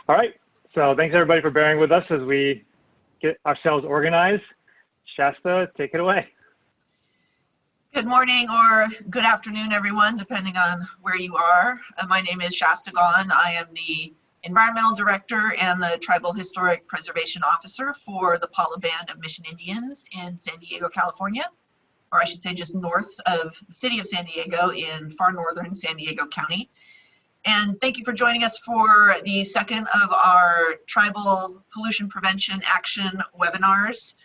All right, so thanks everybody for bearing with us as we get ourselves organized. Shasta, take it away. Good morning or good afternoon, everyone, depending on where you are. My name is Shasta Gaughan. I am the Environmental Director and the Tribal Historic Preservation Officer for the Pala Band of Mission Indians in San Diego, California, or I should say just north of the city of San Diego in far northern San Diego County. And thank you for joining us for the second of our Tribal Pollution Prevention Action webinars.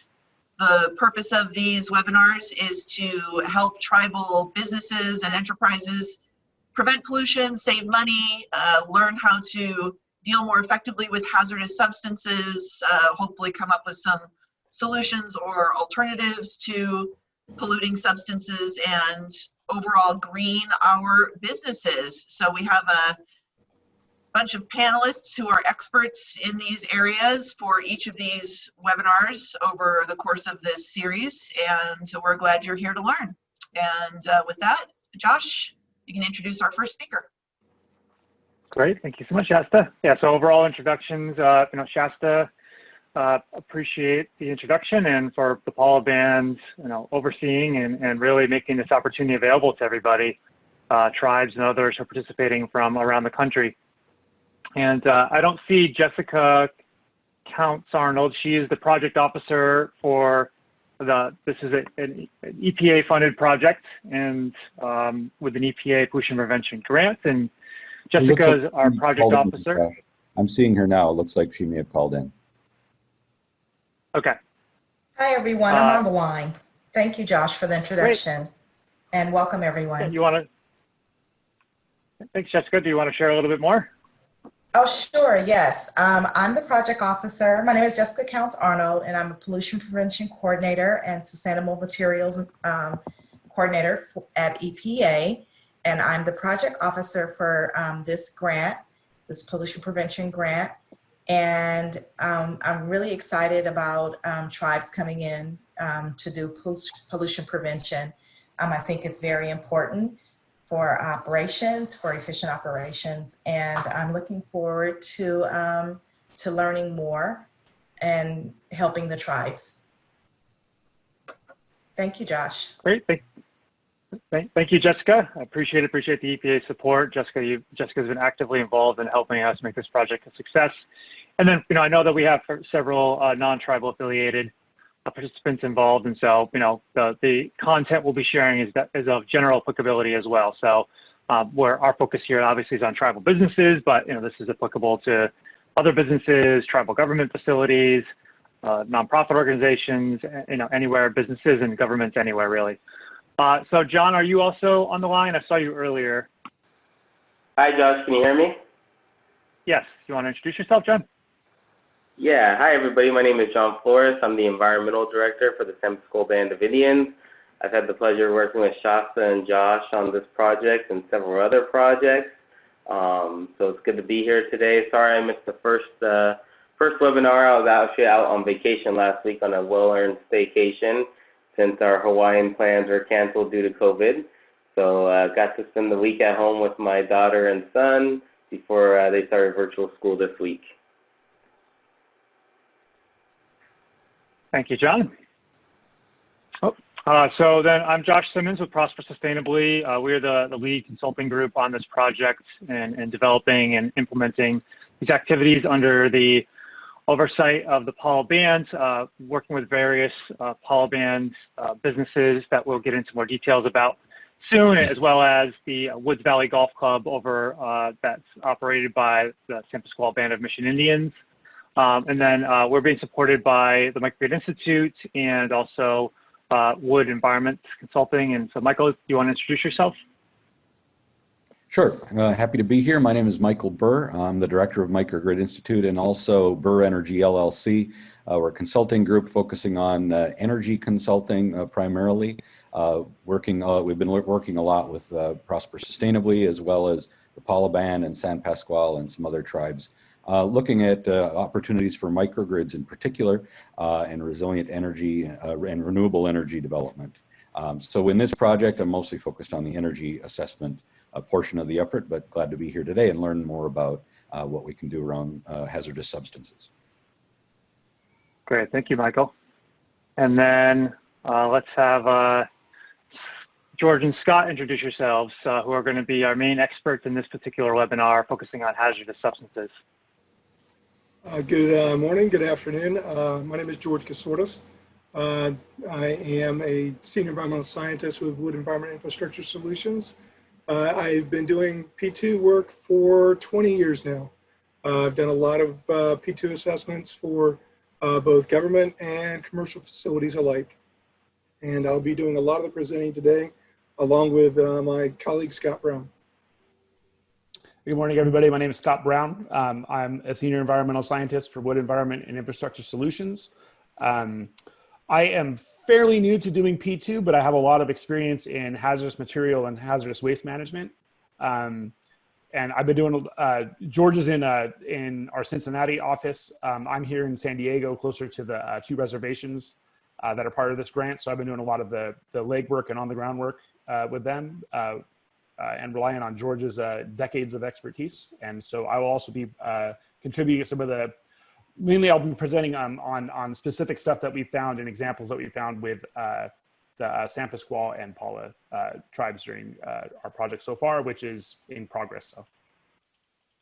The purpose of these webinars is to help tribal businesses and enterprises prevent pollution, save money, learn how to deal more effectively with hazardous substances, hopefully come up with some solutions or alternatives to polluting substances, and overall green our businesses. So we have a bunch of panelists who are experts in these areas for each of these webinars over the course of this series, and we're glad you're here to learn. And with that, Josh, you can introduce our first speaker. Great, thank you so much, Shasta. Yeah, so overall introductions, Shasta, appreciate the introduction, and for the Pala Band, overseeing and really making this opportunity available to everybody, tribes and others who are participating from around the country. And I don't see Jessica Counts Arnold. She is the project officer for this is an EPA funded project, and with an EPA pollution prevention grant. And Jessica is our project officer. I'm seeing her now. It looks like she may have called in. Okay. Hi, everyone. I'm on the line. Thank you, Josh, for the introduction. Great. And welcome, everyone. Yeah, thanks, Jessica. Do you want to share a little bit more? Oh, sure, yes. I'm the project officer. My name is Jessica Counts Arnold, and I'm a pollution prevention coordinator and sustainable materials coordinator at EPA. And I'm the project officer for this grant, this pollution prevention grant. And I'm really excited about tribes coming in to do pollution prevention. I think it's very important for operations, for efficient operations, and I'm looking forward to learning more and helping the tribes. Thank you, Josh. Great, thank you, Jessica. I appreciate the EPA support. Jessica's been actively involved in helping us make this project a success. And then, I know that we have several non-tribal affiliated participants involved, and so the content we'll be sharing is of general applicability as well. So where our focus here obviously is on tribal businesses, but this is applicable to other businesses, tribal government facilities, nonprofit organizations, anywhere, businesses and governments anywhere really. So John, are you also on the line? I saw you earlier. Hi Josh, can you hear me? Yes. You want to introduce yourself, John? Yeah, hi everybody, my name is John Flores. I'm the Environmental Director for the San Pasqual Band of Indians. I've had the pleasure of working with Shasta and Josh on this project and several other projects. So it's good to be here today. Sorry I missed the first webinar. I was actually out on vacation last week on a well-earned staycation since our Hawaiian plans were canceled due to COVID. So I got to spend the week at home with my daughter and son before they started virtual school this week. Thank you, John. So then I'm Josh Simmons with Prosper Sustainably. We're the lead consulting group on this project and developing and implementing these activities under the oversight of the Pala Band, working with various Pala Band businesses that we'll get into more details about soon, as well as the Woods Valley Golf Club over that's operated by the San Pasqual Band of Mission Indians. And then we're being supported by the Microgrid Institute and also Wood Environment Consulting. And so, Michael, do you want to introduce yourself? Sure. Happy to be here. My name is Michael Burr. I'm the director of Microgrid Institute and also Burr Energy LLC. We're a consulting group focusing on energy consulting primarily. We've been working a lot with Prosper Sustainably, as well as the Pala Band and San Pasqual and some other tribes. Looking at opportunities for microgrids in particular and resilient energy and renewable energy development. So in this project, I'm mostly focused on the energy assessment portion of the effort, but glad to be here today and learn more about what we can do around hazardous substances. Great, thank you, Michael. And then let's have George and Scott introduce yourselves, who are going to be our main experts in this particular webinar focusing on hazardous substances. Good morning, good afternoon. My name is George Hazardous. I am a senior environmental scientist with Wood Environment Infrastructure Solutions. I've been doing P2 work for 20 years now. I've done a lot of P2 assessments for both government and commercial facilities alike. And I'll be doing a lot of the presenting today, along with my colleague, Scott Brown. Good morning, everybody. My name is Scott Brown. I'm a senior environmental scientist for Wood Environment and Infrastructure Solutions. I am fairly new to doing P2, but I have a lot of experience in hazardous material and hazardous waste management. And I've been doing, George is in our Cincinnati office. I'm here in San Diego, closer to the 2 reservations that are part of this grant. So I've been doing a lot of the legwork and on the ground work with them. And relying on George's decades of expertise. And so I will also be contributing some of mainly I'll be presenting on specific stuff that we found and examples that we found with the San Pasqual and Pala tribes during our project so far, which is in progress. So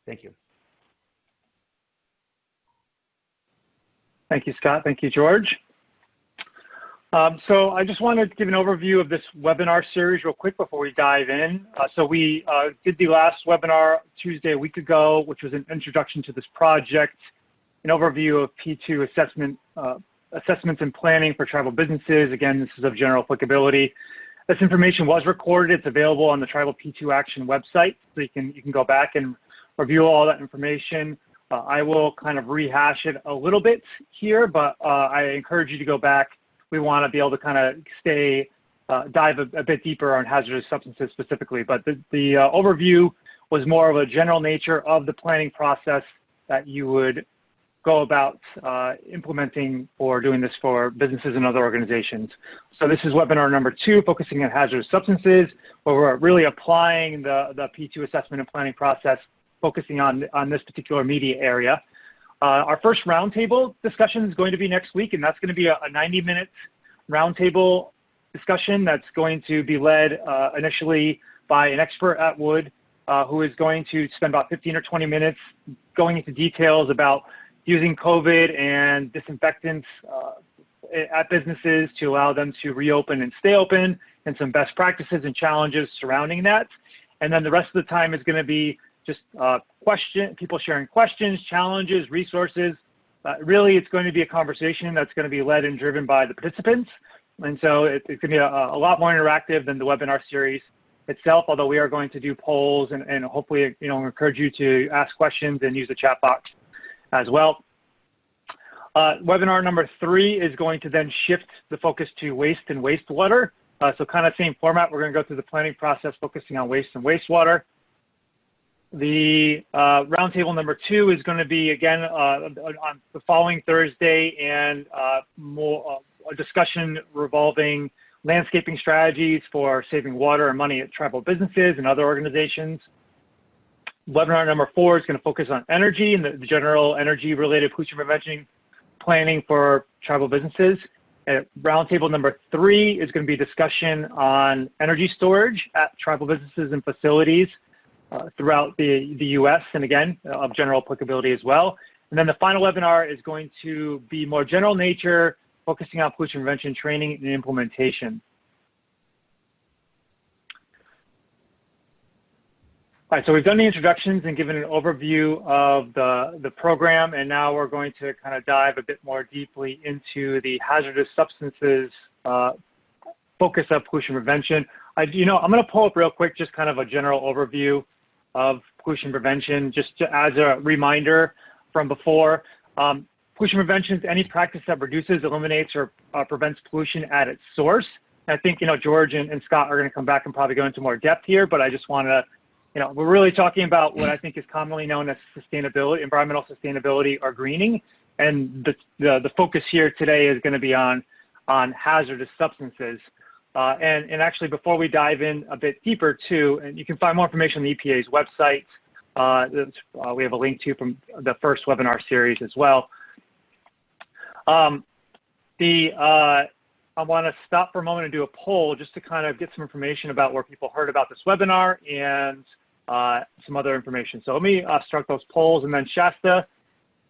thank you. Thank you, Scott. Thank you, George. So I just wanted to give an overview of this webinar series real quick before we dive in. So we did the last webinar Tuesday, a week ago, which was an introduction to this project, an overview of P2 assessments and planning for tribal businesses. Again, this is of general applicability. This information was recorded. It's available on the TribalP2Action website, so you can go back and review all that information. I will kind of rehash it a little bit here, but I encourage you to go back. We want to be able to kind of dive a bit deeper on hazardous substances specifically. But the overview was more of a general nature of the planning process that you would go about implementing or doing this for businesses and other organizations. So this is webinar number 2, focusing on hazardous substances, where we're really applying the P2 assessment and planning process, focusing on this particular media area. Our first roundtable discussion is going to be next week, and that's going to be a 90-minute roundtable discussion that's going to be led initially by an expert at Wood, who is going to spend about 15 or 20 minutes going into details about using COVID and disinfectants at businesses to allow them to reopen and stay open, and some best practices and challenges surrounding that. And then the rest of the time is going to be just people sharing questions, challenges, resources. Really, it's going to be a conversation that's going to be led and driven by the participants. And so it's going to be a lot more interactive than the webinar series itself, although we are going to do polls and hopefully, encourage you to ask questions and use the chat box as well. Webinar number 3 is going to then shift the focus to waste and wastewater. So kind of same format. We're going to go through the planning process, focusing on waste and wastewater. The roundtable number 2 is going to be, again, on the following Thursday, and more a discussion revolving landscaping strategies for saving water and money at tribal businesses and other organizations. Webinar number 4 is going to focus on energy and the general energy-related pollution prevention planning for tribal businesses. Roundtable number 3 is going to be discussion on energy storage at tribal businesses and facilities throughout the U.S., and again, of general applicability as well. And then the final webinar is going to be more general nature, focusing on pollution prevention training and implementation. All right, so we've done the introductions and given an overview of the program, and now we're going to kind of dive a bit more deeply into the hazardous substances focus of pollution prevention. I'm going to pull up real quick just kind of a general overview of pollution prevention, just as a reminder from before. Pollution prevention is any practice that reduces, eliminates, or prevents pollution at its source. And I think, George and Scott are going to come back and probably go into more depth here, but I just want to, we're really talking about what I think is commonly known as sustainability, environmental sustainability, or greening. And the focus here today is going to be on hazardous substances. And actually, before we dive in a bit deeper too, and you can find more information on the EPA's website, we have a link to from the first webinar series as well. I want to stop for a moment and do a poll just to kind of get some information about where people heard about this webinar and some other information. So let me start those polls, and then Shasta.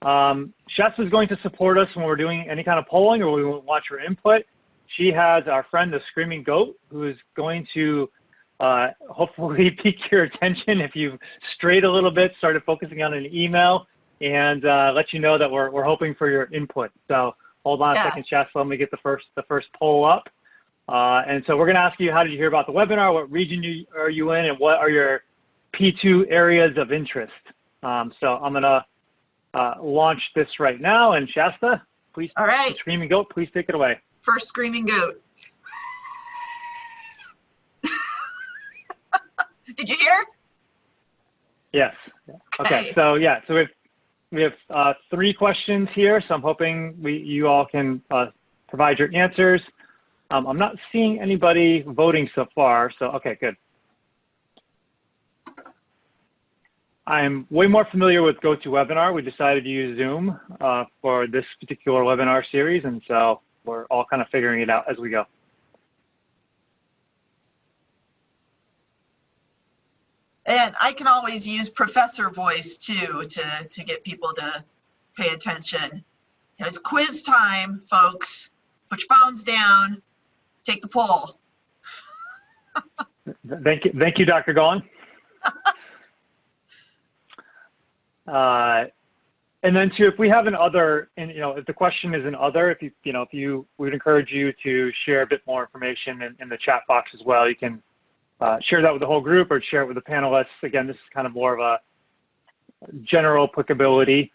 Shasta is going to support us when we're doing any kind of polling or we want your input. She has our friend, the Screaming Goat, who is going to hopefully pique your attention if you've strayed a little bit, started focusing on an email, and let you know that we're hoping for your input. So hold on a second, Shasta. Let me get the first poll up. And so we're going to ask you, how did you hear about the webinar? What region are you in, and what are your P2 areas of interest? So I'm going to launch this right now. And Shasta, please, all right. Screaming Goat, please take it away. First Screaming Goat. Did you hear? Yes. Okay. So yeah, so we have 3 questions here. So I'm hoping you all can provide your answers. I'm not seeing anybody voting so far. So okay, good. I'm way more familiar with GoToWebinar. We decided to use Zoom for this particular webinar series, and so we're all kind of figuring it out as we go. And I can always use professor voice too to get people to pay attention. You know, it's quiz time, folks. Put your phones down. Take the poll. Thank you, Dr. Golan. And then too, if we have an other, and if the question is an other, we would encourage you to share a bit more information in the chat box as well. You can share that with the whole group or share it with the panelists. Again, this is kind of more of a general applicability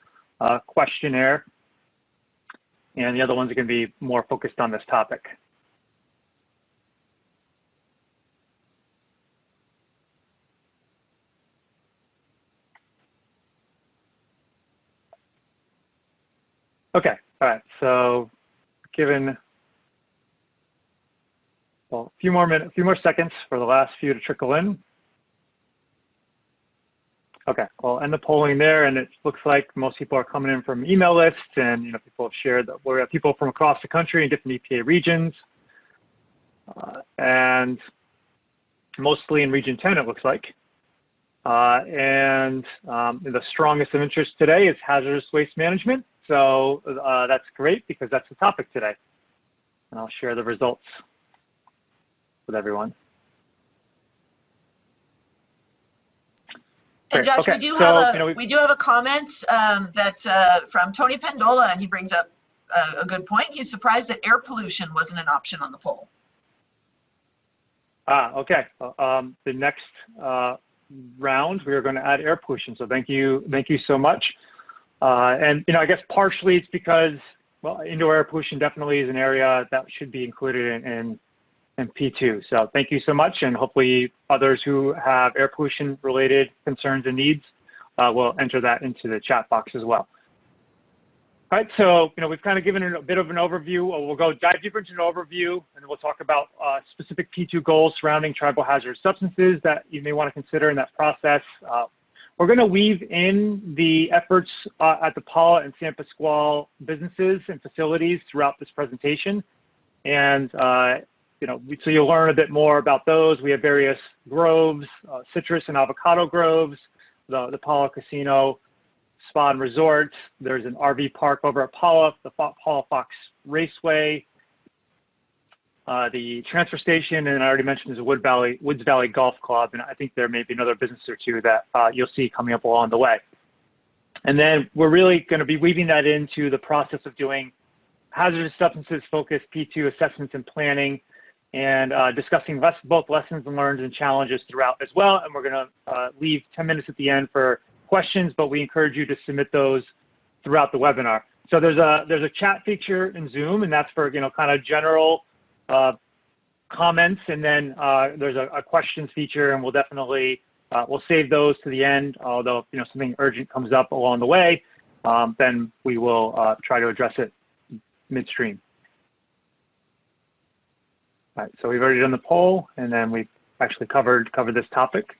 questionnaire, and the other ones are going to be more focused on this topic. Okay, all right, so given a few more seconds for the last few to trickle in. Okay, we'll end the polling there, and it looks like most people are coming in from email lists, and people have shared that we have people from across the country in different EPA regions, and mostly in Region 10, it looks like. And the strongest of interest today is hazardous waste management. So that's great because that's the topic today. And I'll share the results with everyone. And Josh, okay. we do so, have a comment from Tony Pendola, and he brings up a good point. He's surprised that air pollution wasn't an option on the poll. Okay. The next round, we are going to add air pollution. So thank you so much. And I guess partially it's because, well, indoor air pollution definitely is an area that should be included in P2. So thank you so much, and hopefully others who have air pollution related concerns and needs will enter that into the chat box as well. All right, so we've kind of given a bit of an overview. We'll go dive deeper into an overview, and we'll talk about specific P2 goals surrounding tribal hazardous substances that you may want to consider in that process. We're going to weave in the efforts at the Pala and San Pasqual businesses and facilities throughout this presentation, and so you'll learn a bit more about those. We have various groves, citrus and avocado groves, the Pala Casino Spa and Resort. There's an RV park over at Pala, the Pala Fox Raceway, the transfer station, and I already mentioned there's a Woods Valley Golf Club, and I think there may be another business or two that you'll see coming up along the way. And then we're really going to be weaving that into the process of doing hazardous substances focused P2 assessments and planning, and discussing both lessons learned and challenges throughout as well. And we're going to leave 10 minutes at the end for questions, but we encourage you to submit those throughout the webinar. So there's a chat feature in Zoom, and that's for kind of general comments, and then there's a questions feature, and we'll definitely we'll save those to the end. Although if something urgent comes up along the way, then we will try to address it midstream. All right, so we've already done the poll, and then we've actually covered this topic.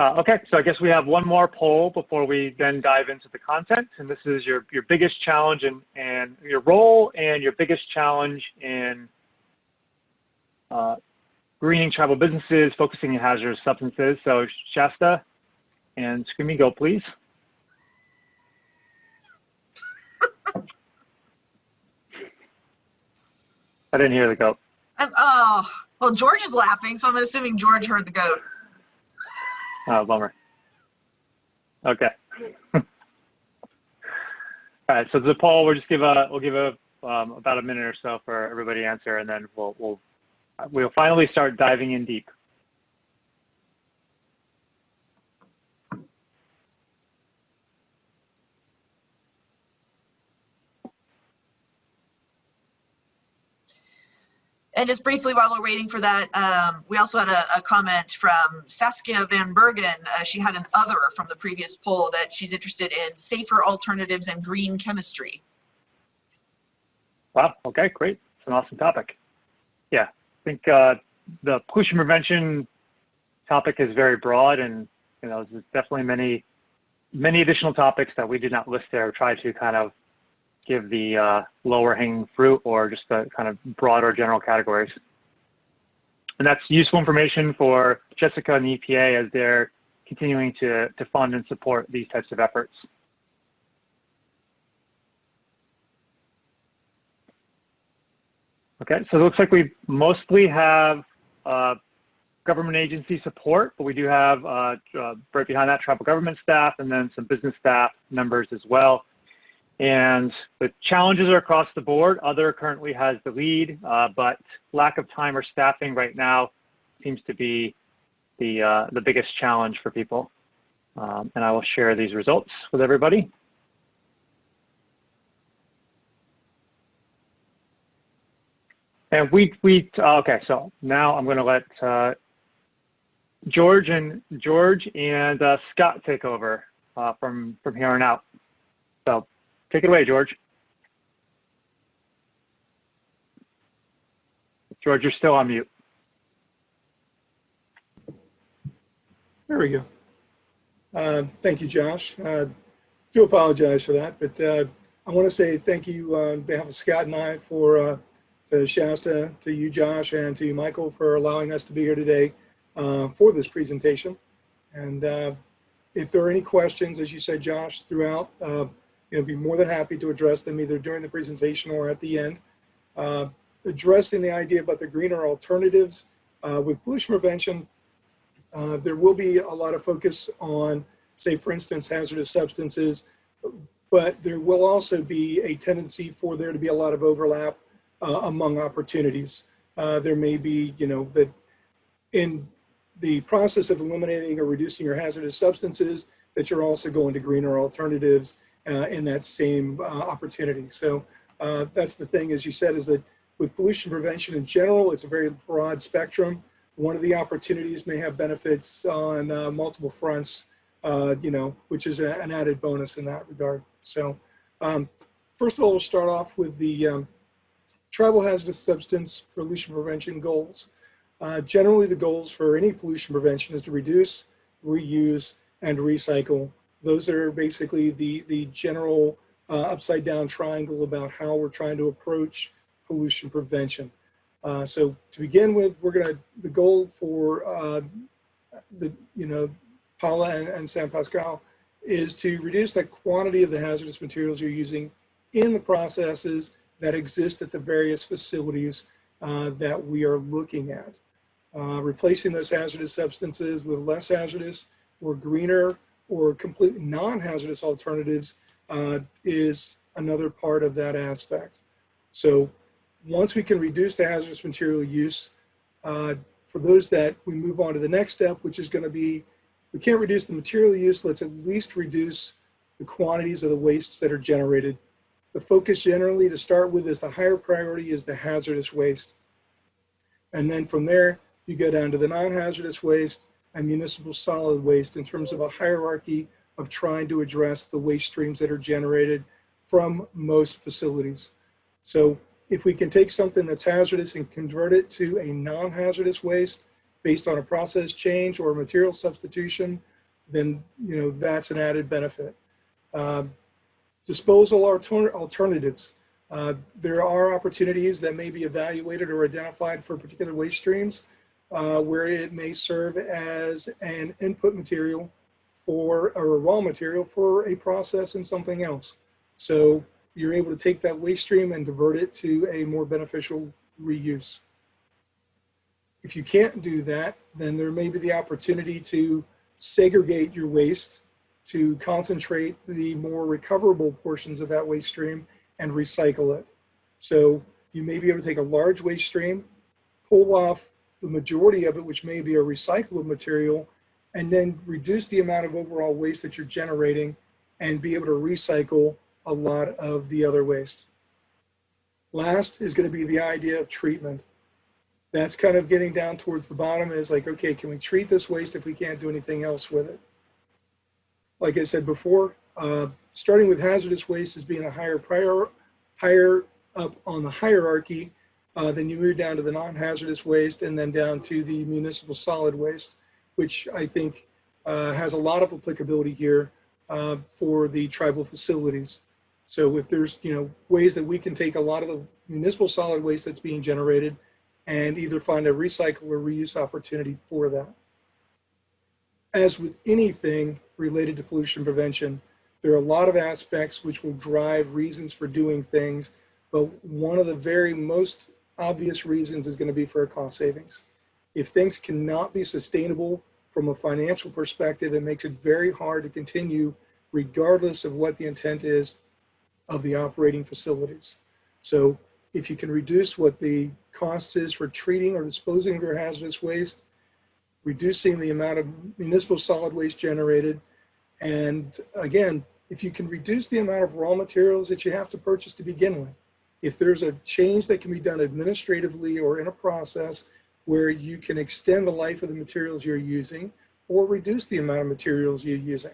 Okay, so I guess we have one more poll before we then dive into the content, and this is your biggest challenge and your role and your biggest challenge in greening tribal businesses, focusing on hazardous substances. So Shasta and Screamy, go please. I didn't hear the goat. Oh, well, George is laughing, so I'm assuming George heard the goat. Oh, bummer. Okay. All right. So the poll, we'll give about a minute or so for everybody to answer, and then we'll finally start diving in deep. And just briefly, while we're waiting for that, we also had a comment from Saskia Van Bergen. She had an other from the previous poll that she's interested in safer alternatives and green chemistry. Wow, okay, great. It's an awesome topic. Yeah, I think the pollution prevention topic is very broad, and there's definitely many additional topics that we did not list there, try to kind of give the lower hanging fruit or just the kind of broader general categories. And that's useful information for Jessica and the EPA as they're continuing to fund and support these types of efforts. Okay, so it looks like we mostly have government agency support, but we do have right behind that tribal government staff and then some business staff members as well. And the challenges are across the board. Other currently has the lead, but lack of time or staffing right now seems to be the biggest challenge for people. And I will share these results with everybody. And okay, so now I'm going to let George and Scott take over from here on out. So take it away, George. George, you're still on mute. There we go. Thank you, Josh. Do apologize for that, but I want to say thank you on behalf of Scott and I to Shasta, to you, Josh, and to you, Michael, for allowing us to be here today for this presentation. And if there are any questions, as you said, Josh, throughout, be more than happy to address them either during the presentation or at the end. Addressing the idea about the greener alternatives with pollution prevention, there will be a lot of focus on, say, for instance, hazardous substances, but there will also be a tendency for there to be a lot of overlap among opportunities. There may be, that in the process of eliminating or reducing your hazardous substances, that you're also going to greener alternatives in that same opportunity. So that's the thing, as you said, is that with pollution prevention in general, it's a very broad spectrum. One of the opportunities may have benefits on multiple fronts, which is an added bonus in that regard. So first of all, we'll start off with the tribal hazardous substance pollution prevention goals. Generally, the goals for any pollution prevention is to reduce, reuse, and recycle. Those are basically the general upside down triangle about how we're trying to approach pollution prevention. So to begin with, the goal for Pala and San Pasqual is to reduce the quantity of the hazardous materials you're using in the processes that exist at the various facilities that we are looking at. Replacing those hazardous substances with less hazardous or greener or completely non-hazardous alternatives is another part of that aspect. So once we can reduce the hazardous material use, for those that we move on to the next step, which is going to be, we can't reduce the material use, let's at least reduce the quantities of the wastes that are generated. The focus generally to start with is the higher priority is the hazardous waste. And then from there, you go down to the non-hazardous waste and municipal solid waste in terms of a hierarchy of trying to address the waste streams that are generated from most facilities. So if we can take something that's hazardous and convert it to a non-hazardous waste based on a process change or a material substitution, then that's an added benefit. Disposal alternatives. There are opportunities that may be evaluated or identified for particular waste streams where it may serve as an input material or a raw material for a process in something else. So you're able to take that waste stream and divert it to a more beneficial reuse. If you can't do that, then there may be the opportunity to segregate your waste to concentrate the more recoverable portions of that waste stream and recycle it. So you may be able to take a large waste stream, pull off the majority of it, which may be a recyclable material, and then reduce the amount of overall waste that you're generating and be able to recycle a lot of the other waste. Last is going to be the idea of treatment. That's kind of getting down towards the bottom, is like, okay, can we treat this waste if we can't do anything else with it? Like I said before, starting with hazardous waste as being a higher up on the hierarchy, then you move down to the non-hazardous waste and then down to the municipal solid waste, which I think has a lot of applicability here for the tribal facilities. So if there's ways that we can take a lot of the municipal solid waste that's being generated and either find a recycle or reuse opportunity for that. As with anything related to pollution prevention, there are a lot of aspects which will drive reasons for doing things, but one of the very most obvious reasons is going to be for a cost savings. If things cannot be sustainable from a financial perspective, it makes it very hard to continue regardless of what the intent is of the operating facilities. So if you can reduce what the cost is for treating or disposing of your hazardous waste, reducing the amount of municipal solid waste generated, and again, if you can reduce the amount of raw materials that you have to purchase to begin with, if there's a change that can be done administratively or in a process where you can extend the life of the materials you're using or reduce the amount of materials you're using,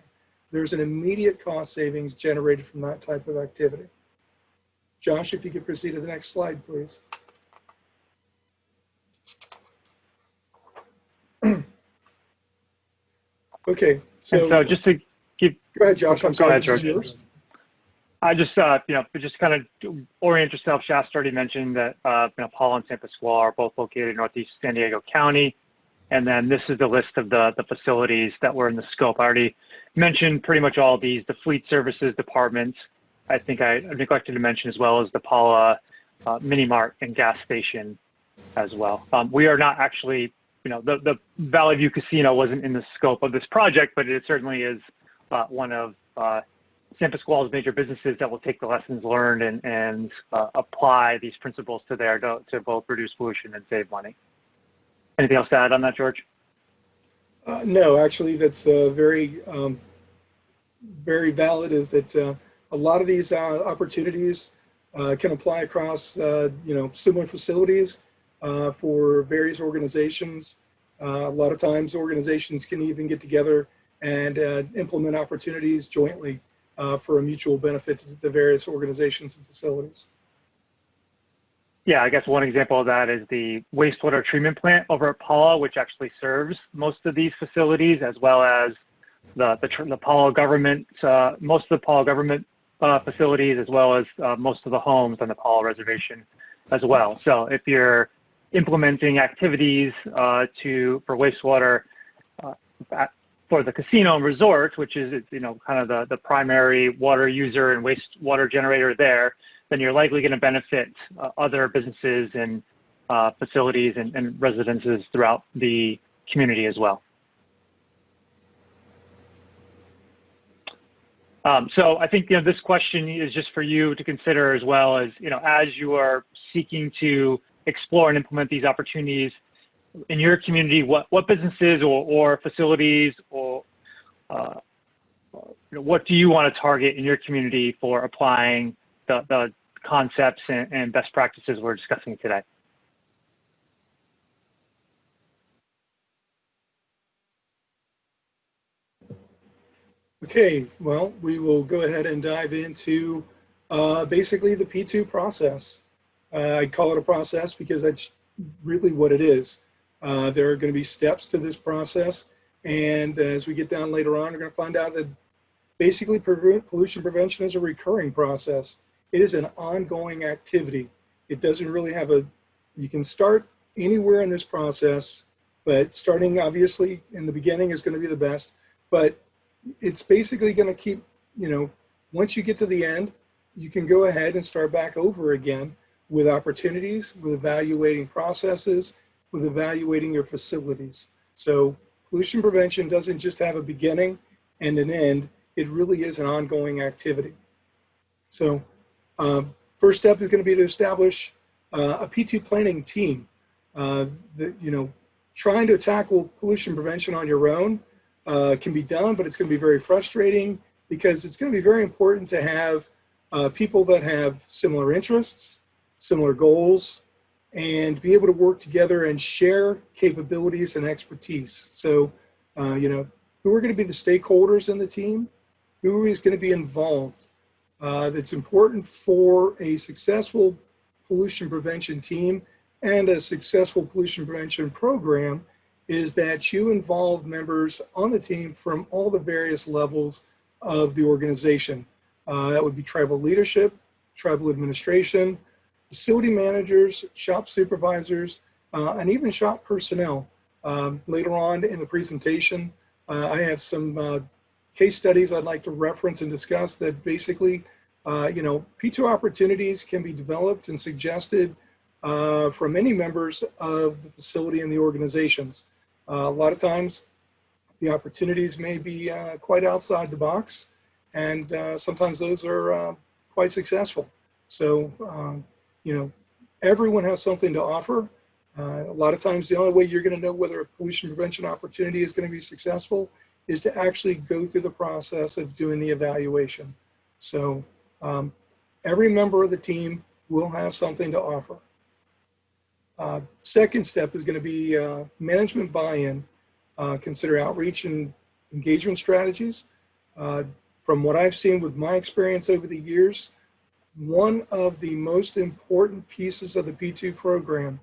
there's an immediate cost savings generated from that type of activity. Josh, if you could proceed to the next slide, please. Okay, so just to keep. Go ahead, Josh. I'm sorry. Go ahead, This is George. yours. I just, just kind of orient yourself. Shasta already mentioned that, Pala and San Pasqual are both located in Northeast San Diego County. And then this is the list of the facilities that were in the scope. I already mentioned pretty much all of these, the fleet services department. I think I neglected to mention, as well as the Pala mini mart and gas station as well. We are not actually, the Valley View Casino wasn't in the scope of this project, but it certainly is one of San Pasqual's major businesses that will take the lessons learned and apply these principles to to both reduce pollution and save money. Anything else to add on that, George? No, actually, that's very very valid. Is that a lot of these opportunities can apply across similar facilities for various organizations. A lot of times, organizations can even get together and implement opportunities jointly for a mutual benefit to the various organizations and facilities. Yeah, I guess one example of that is the wastewater treatment plant over at Pala, which actually serves most of these facilities, as well as the Pala government, most of the Pala government facilities, as well as most of the homes on the Pala reservation as well. So if you're implementing activities for wastewater for the casino and resort, which is kind of the primary water user and wastewater generator there, then you're likely going to benefit other businesses and facilities and residences throughout the community as well. So I think this question is just for you to consider, as well as as you are seeking to explore and implement these opportunities in your community, what businesses or facilities or what do you want to target in your community for applying the concepts and best practices we're discussing today? Okay, well, we will go ahead and dive into basically the P2 process. I call it a process because that's really what it is. There are going to be steps to this process, And as we get down later on, we're going to find out that basically pollution prevention is a recurring process. It is an ongoing activity. It doesn't really have you can start anywhere in this process, but starting obviously in the beginning is going to be the best, but it's basically going to keep, once you get to the end, you can go ahead and start back over again with opportunities, with evaluating processes, with evaluating your facilities. So pollution prevention doesn't just have a beginning and an end. It really is an ongoing activity. So first step is going to be to establish a P2 planning team. Trying to tackle pollution prevention on your own can be done, but it's going to be very frustrating because it's going to be very important to have people that have similar interests, similar goals, and be able to work together and share capabilities and expertise. So, who are going to be the stakeholders in the team? Who is going to be involved? That's important for a successful pollution prevention team and a successful pollution prevention program is that you involve members on the team from all the various levels of the organization. That would be tribal leadership, tribal administration, facility managers, shop supervisors, and even shop personnel. Later on in the presentation, I have some case studies I'd like to reference and discuss that basically, P2 opportunities can be developed and suggested from many members of the facility and the organizations. A lot of times, the opportunities may be quite outside the box, and sometimes those are quite successful. So, everyone has something to offer. A lot of times, the only way you're going to know whether a pollution prevention opportunity is going to be successful is to actually go through the process of doing the evaluation. So, every member of the team will have something to offer. Second step is going to be management buy-in. Consider outreach and engagement strategies. From what I've seen with my experience over the years, one of the most important pieces of the P2 program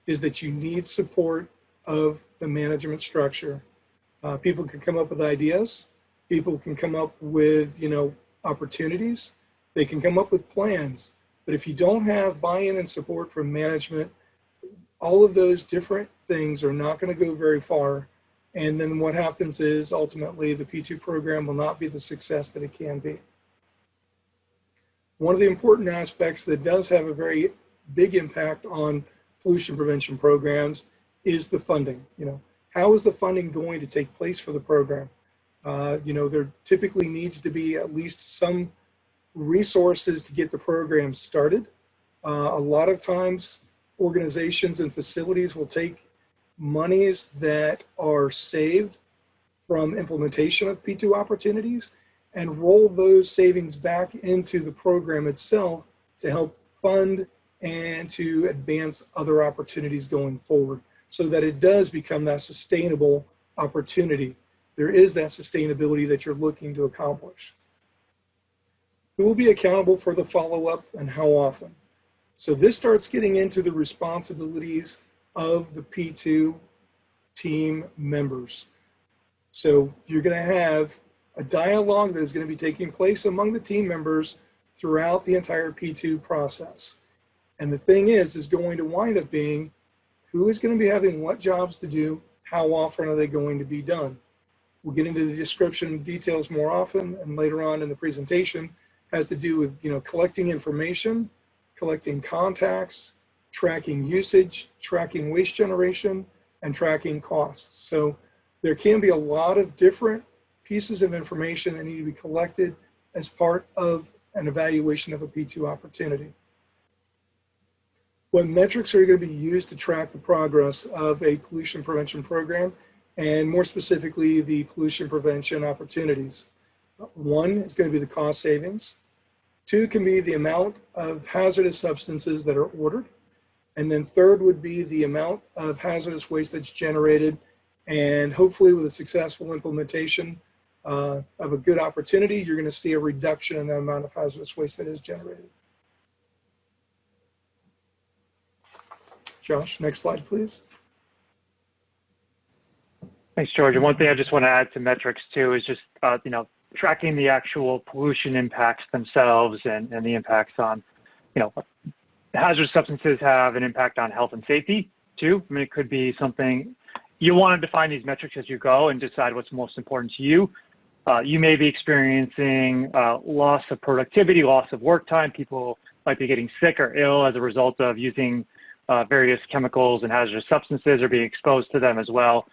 is that you need support of the management structure. People can come up with ideas. People can come up with, opportunities. They can come up with plans. But if you don't have buy-in and support from management, all of those different things are not going to go very far. And then what happens is ultimately the P2 program will not be the success that it can be. One of the important aspects that does have a very big impact on pollution prevention programs is the funding. How is the funding going to take place for the program? There typically needs to be at least some resources to get the program started. A lot of times organizations and facilities will take monies that are saved from implementation of P2 opportunities and roll those savings back into the program itself to help fund and to advance other opportunities going forward so that it does become that sustainable opportunity. There is that sustainability that you're looking to accomplish. Who will be accountable for the follow-up and how often? So this starts getting into the responsibilities of the P2 team members. So you're going to have a dialogue that is going to be taking place among the team members throughout the entire P2 process. And the thing is going to wind up being who is going to be having what jobs to do, how often are they going to be done. We'll get into the description details more often, and later on in the presentation has to do with collecting information, collecting contacts, tracking usage, tracking waste generation, and tracking costs. So there can be a lot of different pieces of information that need to be collected as part of an evaluation of a P2 opportunity. What metrics are going to be used to track the progress of a pollution prevention program, and more specifically, the pollution prevention opportunities? One is going to be the cost savings. Two can be the amount of hazardous substances that are ordered. And then third would be the amount of hazardous waste that's generated. And hopefully with a successful implementation of a good opportunity, you're going to see a reduction in the amount of hazardous waste that is generated. Josh, next slide, please. Thanks, George. And one thing I just want to add to metrics too is just, tracking the actual pollution impacts themselves and the impacts on, hazardous substances have an impact on health and safety too. I mean, it could be something you want to define these metrics as you go and decide what's most important to you. You may be experiencing loss of productivity, loss of work time. People might be getting sick or ill as a result of using various chemicals and hazardous substances or being exposed to them as well.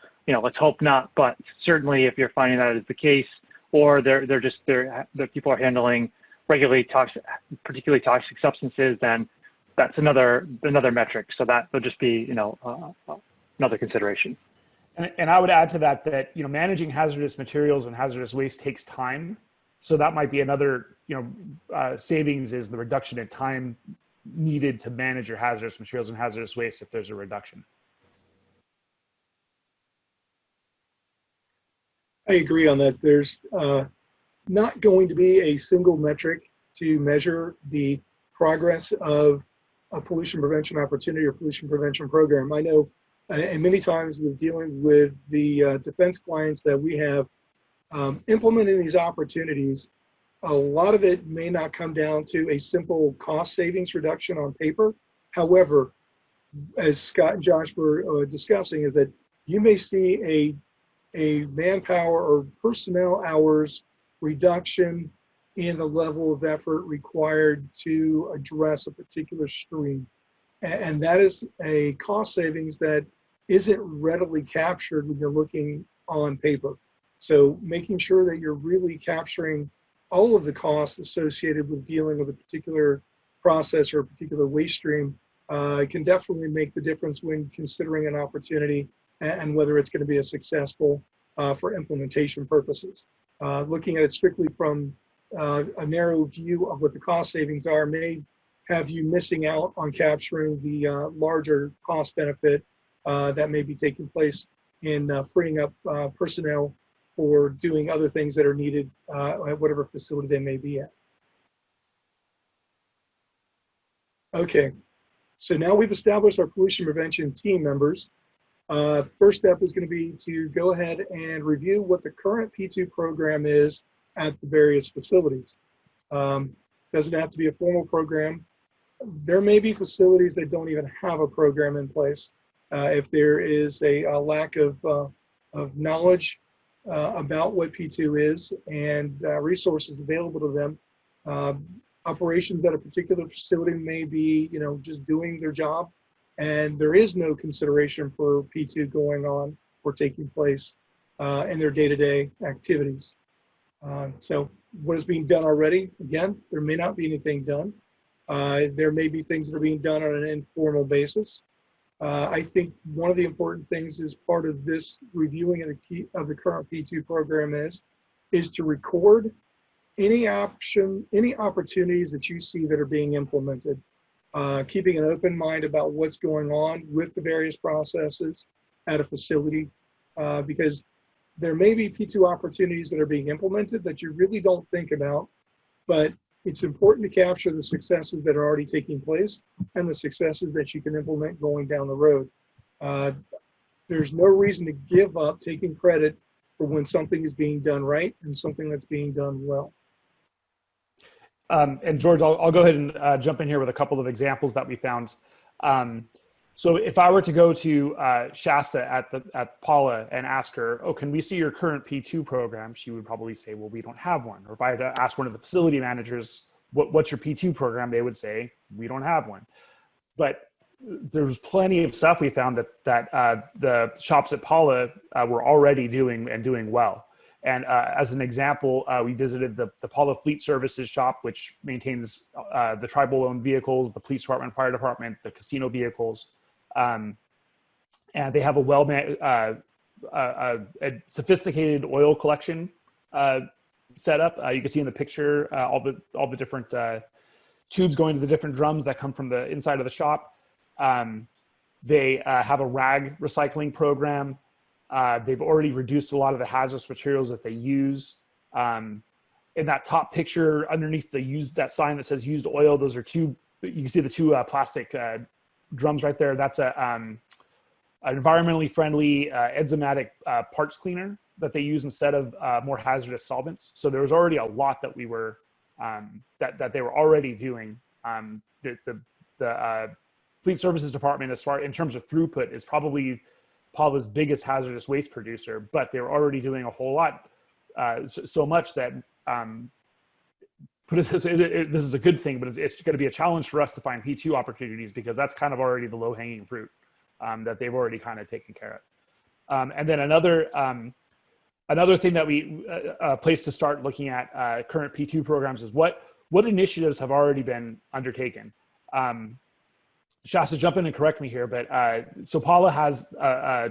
Let's hope not, but certainly if you're finding that is the case, or the people are handling regularly toxic, particularly toxic substances, then that's another metric. So that will just be another consideration. And I would add to that managing hazardous materials and hazardous waste takes time. So that might be another savings is the reduction in time needed to manage your hazardous materials and hazardous waste if there's a reduction. I agree on that. There's not going to be a single metric to measure the progress of a pollution prevention opportunity or pollution prevention program. I know, and many times with dealing with the defense clients that we have implementing these opportunities, a lot of it may not come down to a simple cost savings reduction on paper. However, as Scott and Josh were discussing, is that you may see a manpower or personnel hours reduction in the level of effort required to address a particular stream. And that is a cost savings that isn't readily captured when you're looking on paper. So making sure that you're really capturing all of the costs associated with dealing with a particular process or a particular waste stream can definitely make the difference when considering an opportunity and whether it's going to be a successful for implementation purposes. Looking at it strictly from a narrow view of what the cost savings are may have you missing out on capturing the larger cost benefit that may be taking place in freeing up personnel for doing other things that are needed at whatever facility they may be at. Okay, so now we've established our pollution prevention team members. First step is going to be to go ahead and review what the current P2 program is at the various facilities. Doesn't have to be a formal program. There may be facilities that don't even have a program in place. If there is a lack of knowledge about what P2 is and resources available to them, operations at a particular facility may be, just doing their job, and there is no consideration for P2 going on or taking place in their day-to-day activities. So what is being done already? Again, there may not be anything done. There may be things that are being done on an informal basis. I think one of the important things as part of this reviewing of the current P2 program is to record any opportunities that you see that are being implemented. Keeping an open mind about what's going on with the various processes at a facility, because there may be P2 opportunities that are being implemented that you really don't think about, but it's important to capture the successes that are already taking place and the successes that you can implement going down the road. There's no reason to give up taking credit for when something is being done right and something that's being done well. And George, I'll go ahead and jump in here with a couple of examples that we found. So if I were to go to Shasta at Pala and ask her, oh, can we see your current P2 program? She would probably say, well, we don't have one. Or if I had to ask one of the facility managers, what's your P2 program? They would say, we don't have one. But there's plenty of stuff we found that the shops at Pala were already doing and doing well. And as an example, we visited the Pala Fleet Services shop, which maintains the tribal-owned vehicles, the police department, fire department, the casino vehicles. And they have a sophisticated oil collection setup. You can see in the picture all the different tubes going to the different drums that come from the inside of the shop. They have a rag recycling program. They've already reduced a lot of the hazardous materials that they use. In that top picture, underneath that sign that says used oil, those are you can see the two plastic drums right there. That's a environmentally friendly enzymatic parts cleaner that they use instead of more hazardous solvents. So there was already a lot that we were that they were already doing. The Fleet Services Department, as far in terms of throughput, is probably Pala's biggest hazardous waste producer, but they were already doing a whole lot, so much that put it this way, this is a good thing, but it's going to be a challenge for us to find P2 opportunities because that's kind of already the low-hanging fruit that they've already kind of taken care of. And then another thing that we place to start looking at current P2 programs is what initiatives have already been undertaken. Shasta, jump in and correct me here, but so Pala has a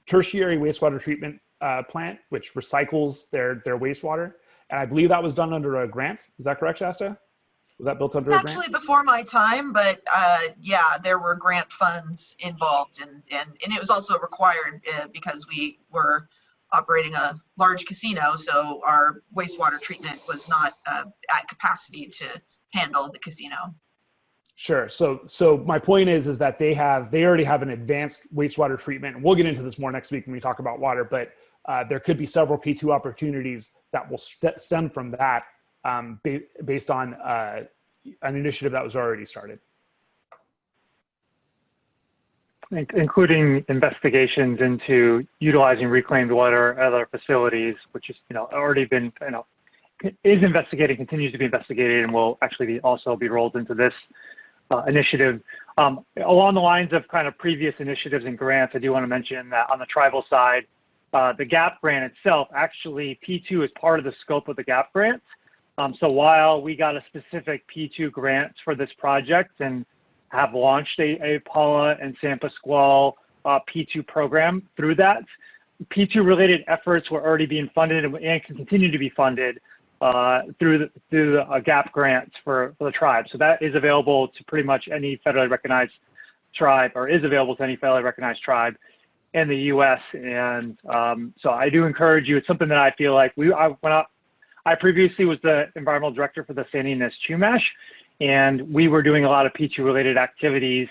tertiary wastewater treatment plant which recycles their wastewater, and I believe that was done under a grant. Is that correct, Shasta? Was that built under a grant? Actually before my time, but yeah, there were grant funds involved, and it was also required because we were operating a large casino, so our wastewater treatment was not at capacity to handle the casino. Sure. So my point is that they already have an advanced wastewater treatment. And we'll get into this more next week when we talk about water, but there could be several P2 opportunities that will stem from that based on an initiative that was already started. Including investigations into utilizing reclaimed water at other facilities, which is, already been, is investigated, continues to be investigated, and will actually also be rolled into this initiative. Along the lines of kind of previous initiatives and grants, I do want to mention that on the tribal side, the GAP grant itself, actually P2 is part of the scope of the GAP grant. So while we got a specific P2 grant for this project and have launched a Pala and San Pasqual P2 program through that, P2 related efforts were already being funded and can continue to be funded through the GAP grants for the tribe. So that is available to pretty much any federally recognized tribe, or is available to any federally recognized tribe in the U.S. And so I do encourage you. It's something that I feel like I previously was the environmental director for the San Ynez Chumash, and we were doing a lot of P2 related activities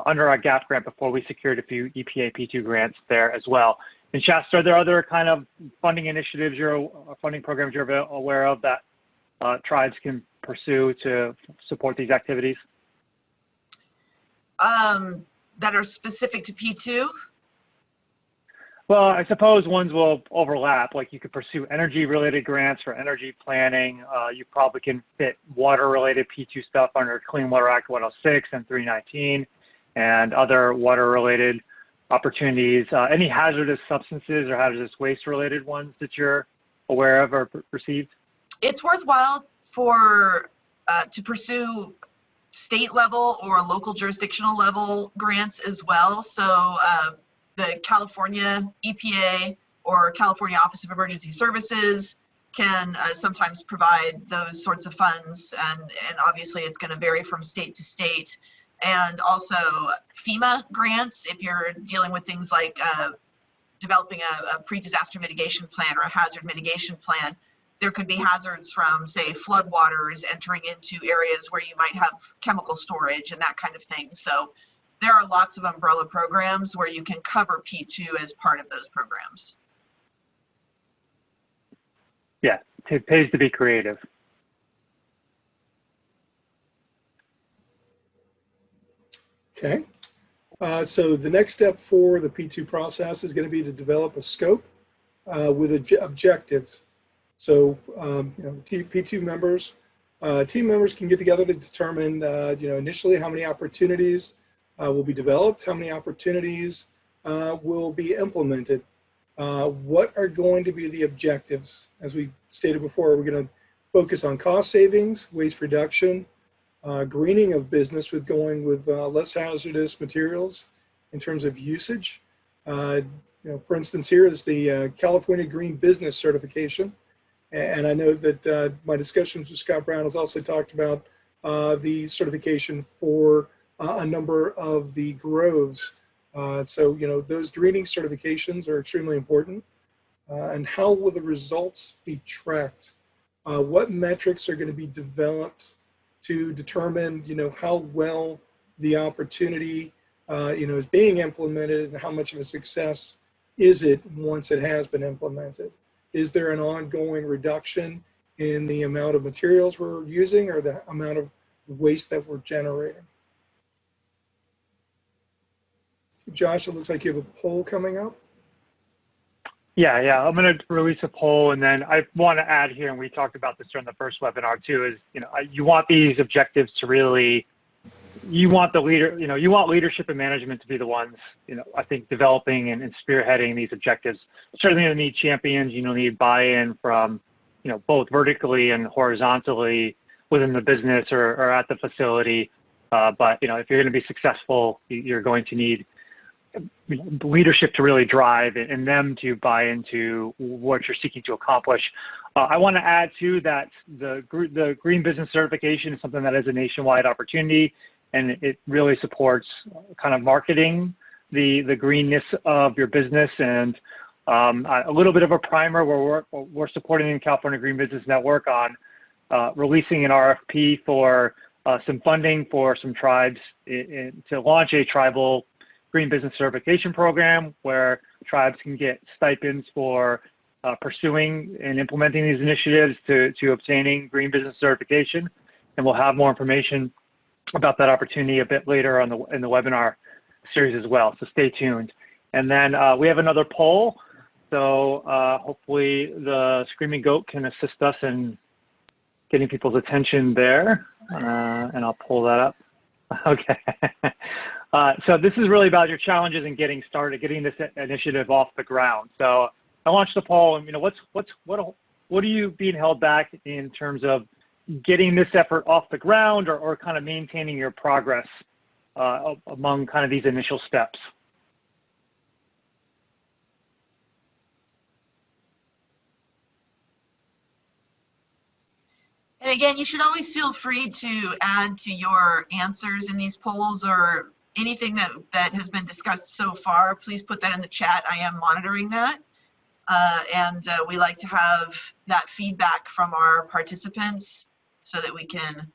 under our GAP grant before we secured a few EPA P2 grants there as well. And Shasta, are there other kind of funding initiatives funding programs you're aware of that tribes can pursue to support these activities? That are specific to P2? Well, I suppose ones will overlap. Like you could pursue energy-related grants for energy planning. You probably can fit water-related P2 stuff under Clean Water Act 106 and 319, and other water-related opportunities. Any hazardous substances or hazardous waste-related ones that you're aware of or received? It's worthwhile for to pursue state level or local jurisdictional level grants as well. So the California EPA or California Office of Emergency Services can sometimes provide those sorts of funds, and obviously it's going to vary from state to state. And also FEMA grants, if you're dealing with things like developing a pre-disaster mitigation plan or a hazard mitigation plan. There could be hazards from, say, floodwaters entering into areas where you might have chemical storage and that kind of thing. So there are lots of umbrella programs where you can cover P2 as part of those programs. Yeah, it pays to be creative. Okay. So the next step for the P2 process is going to be to develop a scope with objectives. So, P2 members, team members can get together to determine, initially how many opportunities will be developed, how many opportunities will be implemented, what are going to be the objectives. As we stated before, we're going to focus on cost savings, waste reduction, greening of business with going with less hazardous materials in terms of usage. For instance, here is the California Green Business Certification. And I know that my discussions with Scott Brown has also talked about the certification for a number of the groves. So, those greening certifications are extremely important. And how will the results be tracked? What metrics are going to be developed to determine, how well the opportunity is being implemented, and how much of a success is it once it has been implemented? Is there an ongoing reduction in the amount of materials we're using or the amount of waste that we're generating? Josh, it looks like you have a poll coming up. Yeah, I'm going to release a poll, and then I want to add here, and we talked about this during the first webinar too, is you want these objectives to really, you want leadership and management to be the ones, I think developing and spearheading these objectives. Certainly you need champions, you need buy-in from, both vertically and horizontally within the business or at the facility. But if you're going to be successful, you're going to need leadership to really drive and them to buy into what you're seeking to accomplish. I want to add too that the green business certification is something that is a nationwide opportunity, and it really supports kind of marketing the greenness of your business. And a little bit of a primer where we're supporting the California Green Business Network on releasing an RFP for some funding for some tribes to launch a tribal green business certification program where tribes can get stipends for pursuing and implementing these initiatives to obtaining green business certification. And we'll have more information about that opportunity a bit later on in the webinar series as well, so stay tuned. And then we have another poll, so hopefully the Screaming Goat can assist us in getting people's attention there, and I'll pull that up. Okay. So this is really about your challenges in getting started, getting this initiative off the ground. So I launched the poll, and what are you being held back in terms of getting this effort off the ground, or kind of maintaining your progress among kind of these initial steps? And again, you should always feel free to add to your answers in these polls, or anything that has been discussed so far. Please put that in the chat. I am monitoring that. And we like to have that feedback from our participants so that we can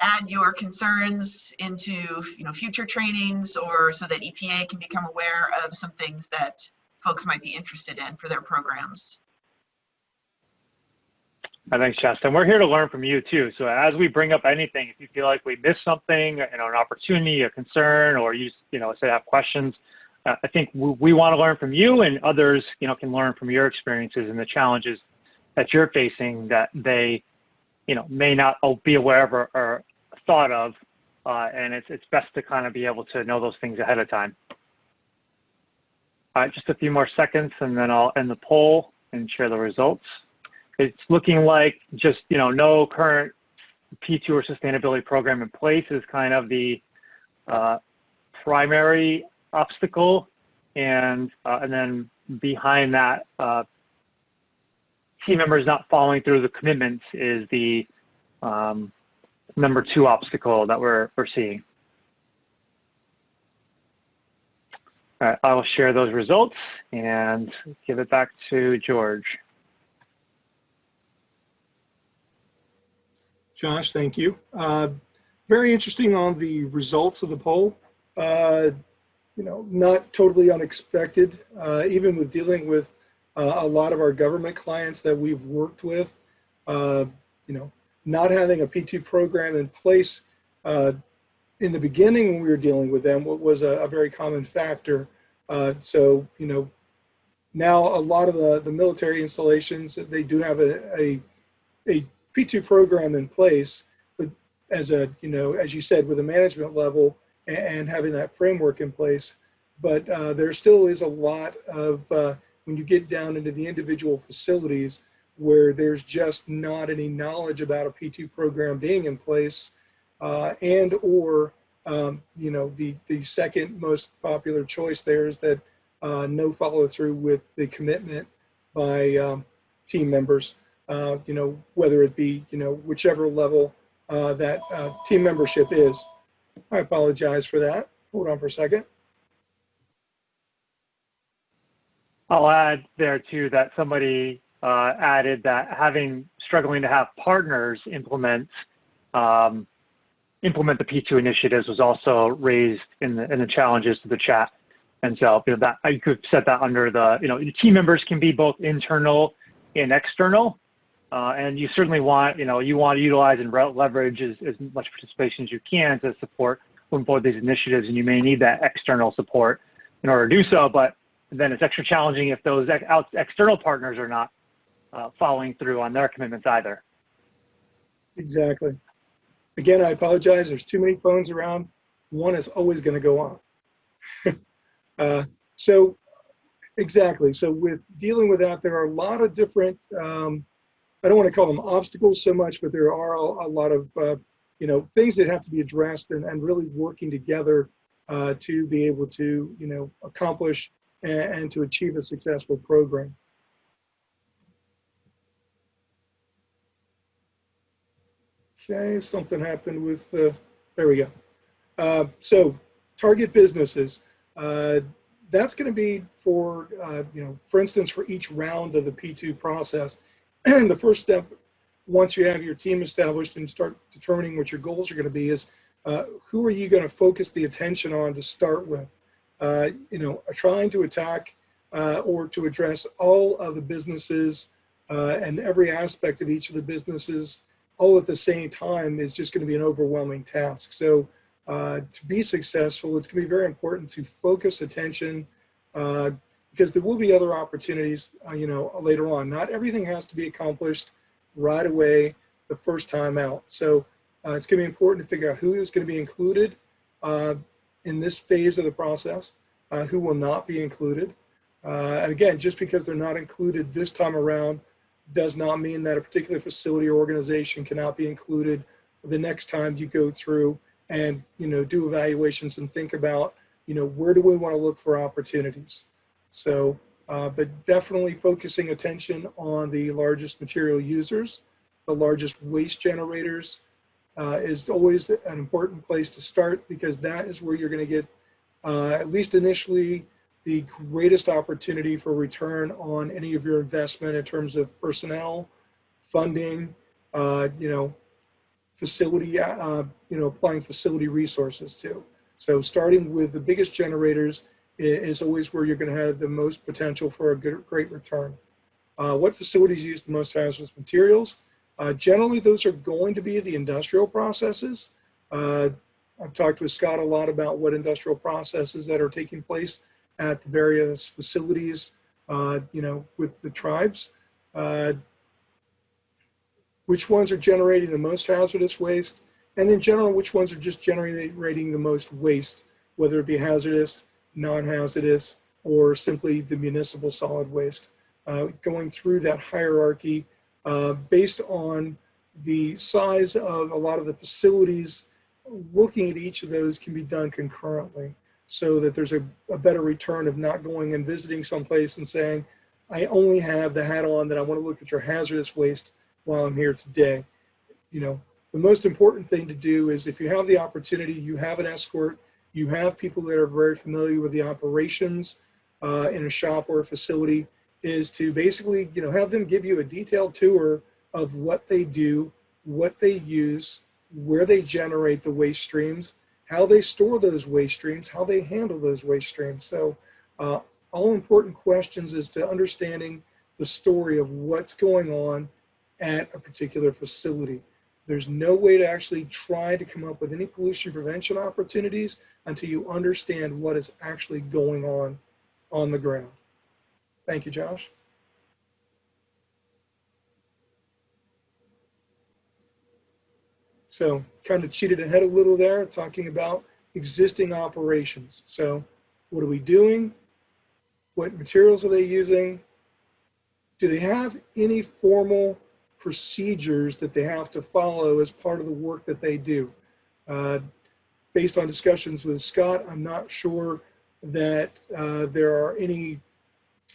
add your concerns into future trainings, or so that EPA can become aware of some things that folks might be interested in for their programs. Thanks, Justin. We're here to learn from you too. So as we bring up anything, if you feel like we missed something, an opportunity, a concern, or you say have questions, I think we want to learn from you, and others can learn from your experiences and the challenges that you're facing that they may not be aware of or thought of, and it's best to kind of be able to know those things ahead of time. All right, just a few more seconds, and then I'll end the poll and share the results. It's looking like just no current P2 or sustainability program in place is kind of the primary obstacle, and then behind that, team members not following through the commitments is the number 2 obstacle that we're seeing. All right, I will share those results and give it back to George. Josh, thank you. Very interesting on the results of the poll. Not totally unexpected, even with dealing with a lot of our government clients that we've worked with, not having a P2 program in place in the beginning when we were dealing with them was a very common factor. So, now a lot of the military installations, they do have a P2 program in place, but as you said, with a management level and having that framework in place. But there still is a lot of, when you get down into the individual facilities, where there's just not any knowledge about a P2 program being in place, and or the second most popular choice there is that no follow through with the commitment by team members. Whether it be, whichever level that team membership is. I apologize for that. Hold on for a second. I'll add there too that somebody added that struggling to have partners implement implement the P2 initiatives was also raised in the challenges to the chat. And so, that you could set that under the, team members can be both internal and external. And you certainly want, you want to utilize and leverage as much participation as you can to support both these initiatives, and you may need that external support in order to do so. But then it's extra challenging if those external partners are not following through on their commitments either. Exactly. Again, I apologize. There's too many phones around. One is always going to go on. So exactly. So with dealing with that, there are a lot of different, I don't want to call them obstacles so much, but there are a lot of, things that have to be addressed and really working together to be able to, accomplish and to achieve a successful program. Okay, something happened with, there we go. So target businesses, that's going to be for, for instance, for each round of the P2 process. And the first step, once you have your team established and start determining what your goals are going to be, is who are you going to focus the attention on to start with? Trying to attack or to address all of the businesses and every aspect of each of the businesses all at the same time is just going to be an overwhelming task. So to be successful, it's going to be very important to focus attention because there will be other opportunities, later on. Not everything has to be accomplished right away the first time out. So it's going to be important to figure out who is going to be included in this phase of the process, who will not be included. And again, just because they're not included this time around does not mean that a particular facility or organization cannot be included the next time you go through and, do evaluations and think about, where do we want to look for opportunities? So, but definitely focusing attention on the largest material users, the largest waste generators is always an important place to start, because that is where you're going to get, at least initially, the greatest opportunity for return on any of your investment in terms of personnel, funding, facility, applying facility resources to. So starting with the biggest generators is always where you're going to have the most potential for a great return. What facilities use the most hazardous materials? Generally, those are going to be the industrial processes. I've talked with Scott a lot about what industrial processes that are taking place at the various facilities, with the tribes. Which ones are generating the most hazardous waste, and in general, which ones are just generating the most waste, whether it be hazardous, non-hazardous, or simply the municipal solid waste. Going through that hierarchy based on the size of a lot of the facilities, looking at each of those can be done concurrently, so that there's a better return of not going and visiting someplace and saying, I only have the hat on that I want to look at your hazardous waste while I'm here today. The most important thing to do is, if you have the opportunity, you have an escort, you have people that are very familiar with the operations in a shop or a facility, is to basically, have them give you a detailed tour of what they do, what they use, where they generate the waste streams, how they store those waste streams, how they handle those waste streams. So all important questions as to understanding the story of what's going on at a particular facility. There's no way to actually try to come up with any pollution prevention opportunities until you understand what is actually going on the ground. Thank you, Josh. So kind of cheated ahead a little there, talking about existing operations. So what are we doing? What materials are they using? Do they have any formal procedures that they have to follow as part of the work that they do? Based on discussions with Scott, I'm not sure that there are any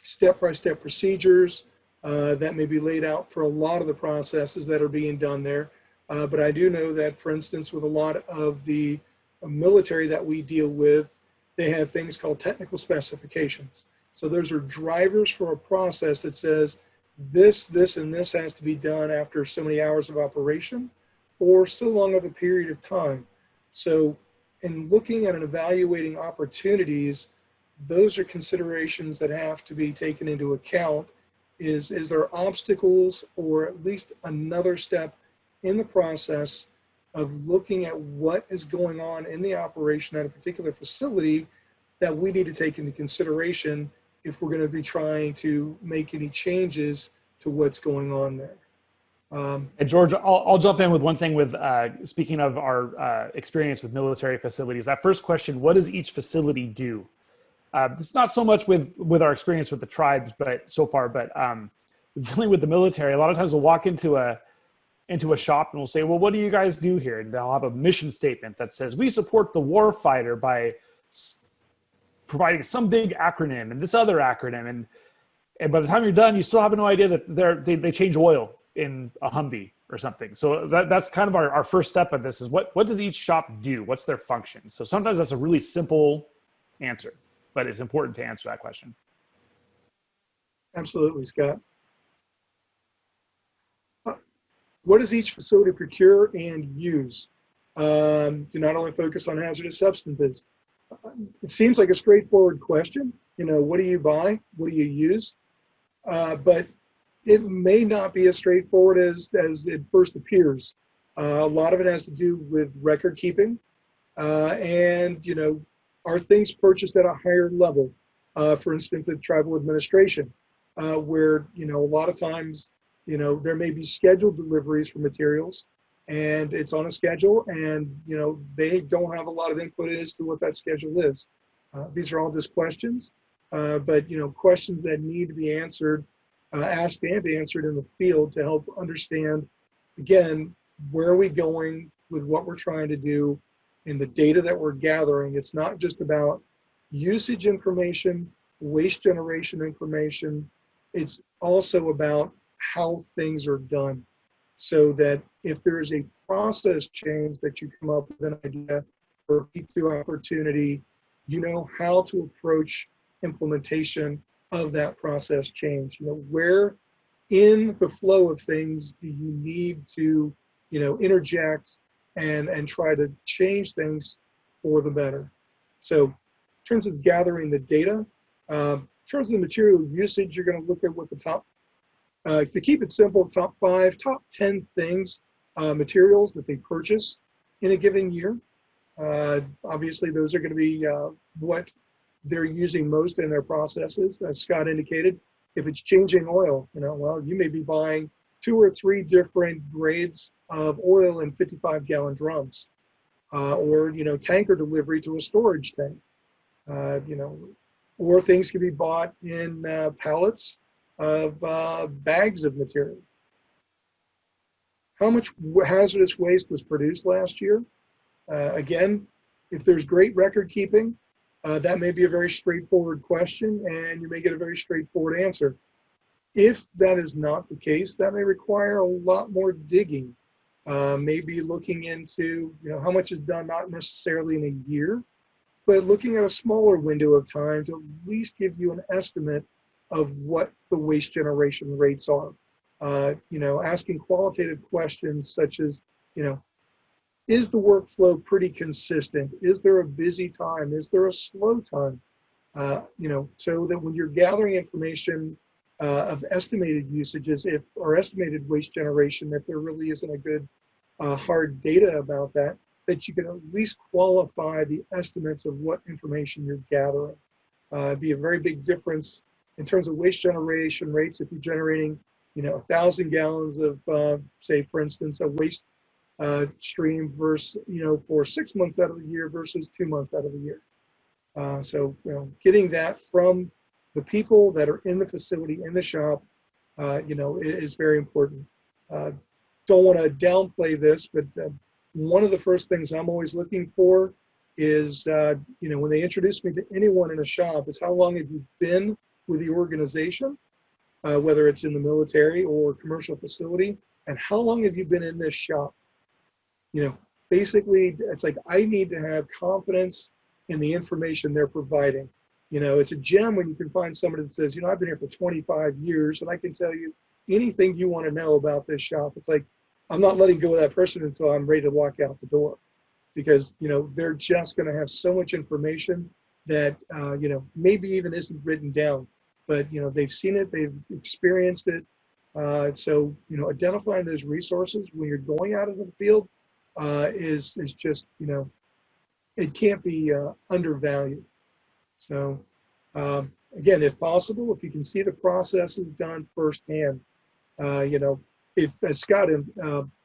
step-by-step procedures that may be laid out for a lot of the processes that are being done there. But I do know that, for instance, with a lot of the military that we deal with, they have things called technical specifications. So those are drivers for a process that says this, and this has to be done after so many hours of operation or so long of a period of time. So in looking at and evaluating opportunities, those are considerations that have to be taken into account. Is there obstacles or at least another step in the process of looking at what is going on in the operation at a particular facility that we need to take into consideration if we're going to be trying to make any changes to what's going on there. And George, I'll jump in with one thing with, speaking of our experience with military facilities, that first question, what does each facility do? It's not so much with our experience with the tribes, but so far, but dealing with the military, a lot of times we'll walk into a shop and we'll say, well, what do you guys do here? And they'll have a mission statement that says, we support the war fighter by providing some big acronym and this other acronym. And by the time you're done, you still have no idea that they change oil in a Humvee or something. So that's kind of our first step of this is what does each shop do? What's their function? So sometimes that's a really simple answer, but it's important to answer that question. Absolutely, Scott. What does each facility procure and use? To not only focus on hazardous substances. It seems like a straightforward question. You know, what do you buy? What do you use? But it may not be as straightforward as it first appears. A lot of it has to do with record keeping. And, you know, are things purchased at a higher level? For instance, at tribal administration, where, you know, a lot of times, you know, there may be scheduled deliveries for materials and it's on a schedule and, you know, they don't have a lot of input as to what that schedule is. These are all just questions, but, you know, questions that need to be answered, asked and answered in the field to help understand, again, where are we going with what we're trying to do in the data that we're gathering. It's not just about usage information, waste generation information. It's also about how things are done, so that if there's a process change that you come up with an idea or a P2 opportunity, you know how to approach implementation of that process change. You know, where in the flow of things do you need to, you know, interject and try to change things for the better. So in terms of gathering the data, in terms of the material usage, you're going to look at what the top, to keep it simple, top 10 things, materials that they purchase in a given year. Obviously, those are going to be what they're using most in their processes. As Scott indicated, if it's changing oil, you know, well, you may be buying 2 or 3 different grades of oil in 55-gallon drums, or, you know, tanker delivery to a storage tank, you know, or things can be bought in pallets of bags of material. How much hazardous waste was produced last year? Again, if there's great record keeping, that may be a very straightforward question and you may get a very straightforward answer. If that is not the case, that may require a lot more digging. Maybe looking into, you know, how much is done, not necessarily in a year, but looking at a smaller window of time to at least give you an estimate of what the waste generation rates are. You know, asking qualitative questions such as, you know, is the workflow pretty consistent? Is there a busy time? Is there a slow time? You know, so that when you're gathering information of estimated usages, or estimated waste generation, if there really isn't a good hard data about that, that you can at least qualify the estimates of what information you're gathering. It'd be a very big difference in terms of waste generation rates if you're generating, you know, 1,000 gallons of, say, for instance, a waste stream versus, you know, for 6 months out of the year versus 2 months out of the year. So, you know, getting that from the people that are in the facility, in the shop, you know, is very important. Don't want to downplay this, but one of the first things I'm always looking for is, you know, when they introduce me to anyone in a shop, is how long have you been with the organization, whether it's in the military or commercial facility, and how long have you been in this shop? You know, basically, it's like I need to have confidence in the information they're providing. You know, it's a gem when you can find somebody that says, you know, I've been here for 25 years and I can tell you anything you want to know about this shop. It's like, I'm not letting go of that person until I'm ready to walk out the door. because, they're just going to have so much information that, maybe even isn't written down, but, they've seen it, they've experienced it. So, identifying those resources when you're going out into the field is just, it can't be undervalued. So, again, if possible, if you can see the processes done firsthand, if, as Scott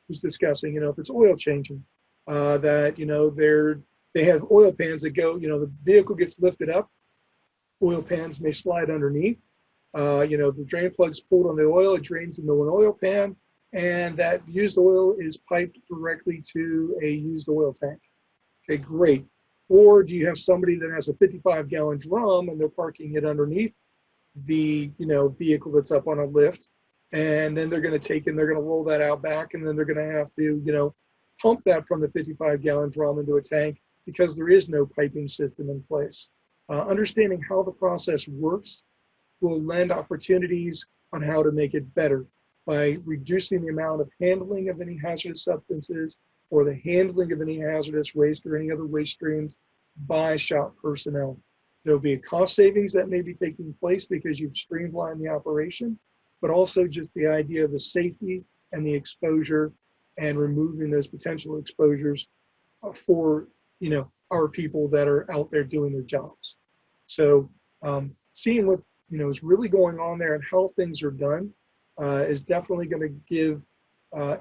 was discussing, if it's oil changing, that, they have oil pans that go, the vehicle gets lifted up, oil pans may slide underneath. The drain plug's pulled on the oil, it drains into an oil pan, and that used oil is piped directly to a used oil tank. Okay, great. Or do you have somebody that has a 55-gallon drum and they're parking it underneath the, vehicle that's up on a lift, and then they're going to take and they're going to roll that out back, and then they're going to have to, pump that from the 55-gallon drum into a tank because there is no piping system in place. Understanding how the process works will lend opportunities on how to make it better by reducing the amount of handling of any hazardous substances or the handling of any hazardous waste or any other waste streams by shop personnel. There'll be a cost savings that may be taking place because you've streamlined the operation, but also just the idea of the safety and the exposure and removing those potential exposures for, our people that are out there doing their jobs. So seeing what, is really going on there and how things are done is definitely going to give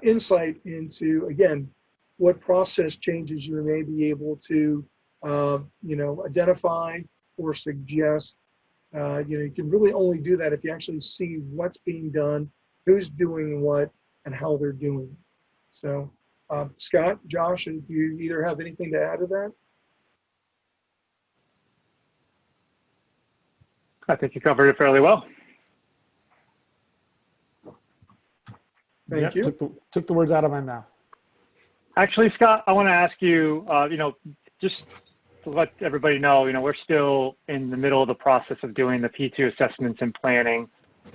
insight into, again, what process changes you may be able to, identify or suggest. You can really only do that if you actually see what's being done, who's doing what, and how they're doing it. So, Scott, Josh, do you either have anything to add to that? I think you covered it fairly well. Thank you. Took the words out of my mouth. Actually, Scott, I want to ask you, just to let everybody know, we're still in the middle of the process of doing the P2 assessments and planning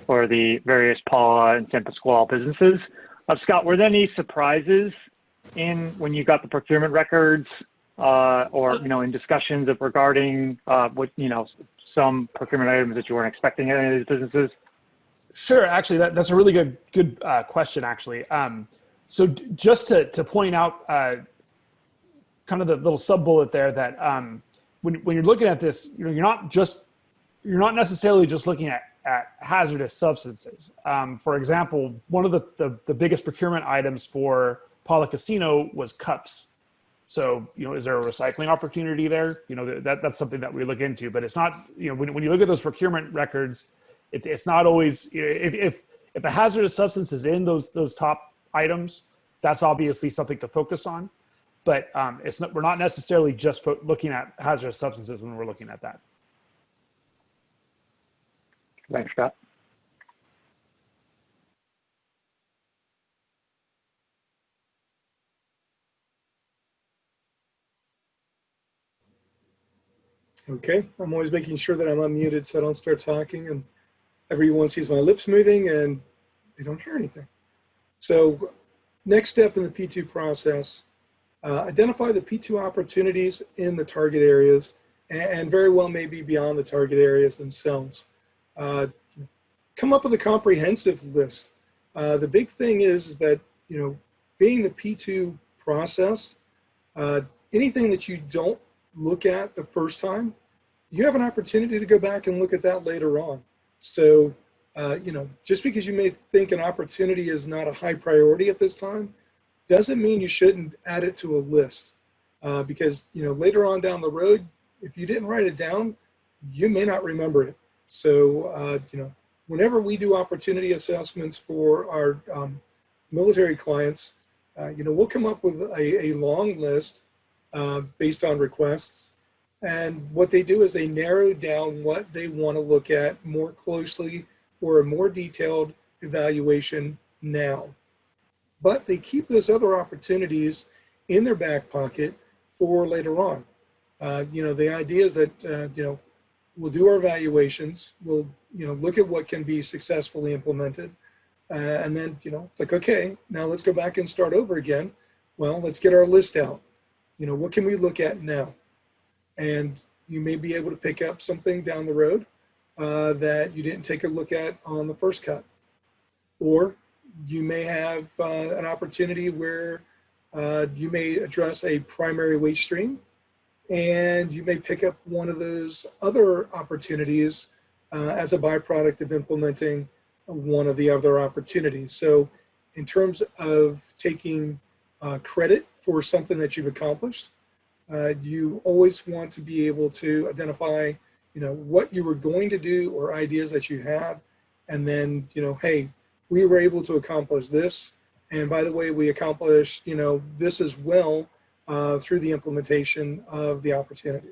for the various Pala and San Pasqual businesses. Scott, were there any surprises when you got the procurement records or, in discussions regarding what, some procurement items that you weren't expecting in any of these businesses? Sure. Actually, that's a really good question, actually. So just to point out kind of the little sub-bullet there that when you're looking at this, you're not necessarily just looking at hazardous substances. For example, one of the biggest procurement items for Pala Casino was cups. So, is there a recycling opportunity there? That's something that we look into, but it's not, when you look at those procurement records, it's not always, if a hazardous substance is in those top items, that's obviously something to focus on, but we're not necessarily just looking at hazardous substances when we're looking at that. Thanks, Scott. Okay, I'm always making sure that I'm unmuted so I don't start talking and everyone sees my lips moving and they don't hear anything. So next step in the P2 process, identify the P2 opportunities in the target areas and very well maybe beyond the target areas themselves. Come up with a comprehensive list. The big thing is that, being the P2 process, anything that you don't look at the first time, you have an opportunity to go back and look at that later on. So, just because you may think an opportunity is not a high priority at this time, doesn't mean you shouldn't add it to a list. Because, later on down the road, if you didn't write it down, you may not remember it. So, whenever we do opportunity assessments for our military clients, we'll come up with a long list based on requests. And what they do is they narrow down what they want to look at more closely or a more detailed evaluation now. But they keep those other opportunities in their back pocket for later on. The idea is that, we'll do our evaluations, we'll, look at what can be successfully implemented. And then, it's like, okay, now let's go back and start over again. Well, let's get our list out. what can we look at now? And you may be able to pick up something down the road that you didn't take a look at on the first cut. Or you may have an opportunity where you may address a primary waste stream, and you may pick up one of those other opportunities as a byproduct of implementing one of the other opportunities. So in terms of taking credit for something that you've accomplished, you always want to be able to identify, what you were going to do or ideas that you had, and then, hey, we were able to accomplish this. And by the way, we accomplished, this as well through the implementation of the opportunity.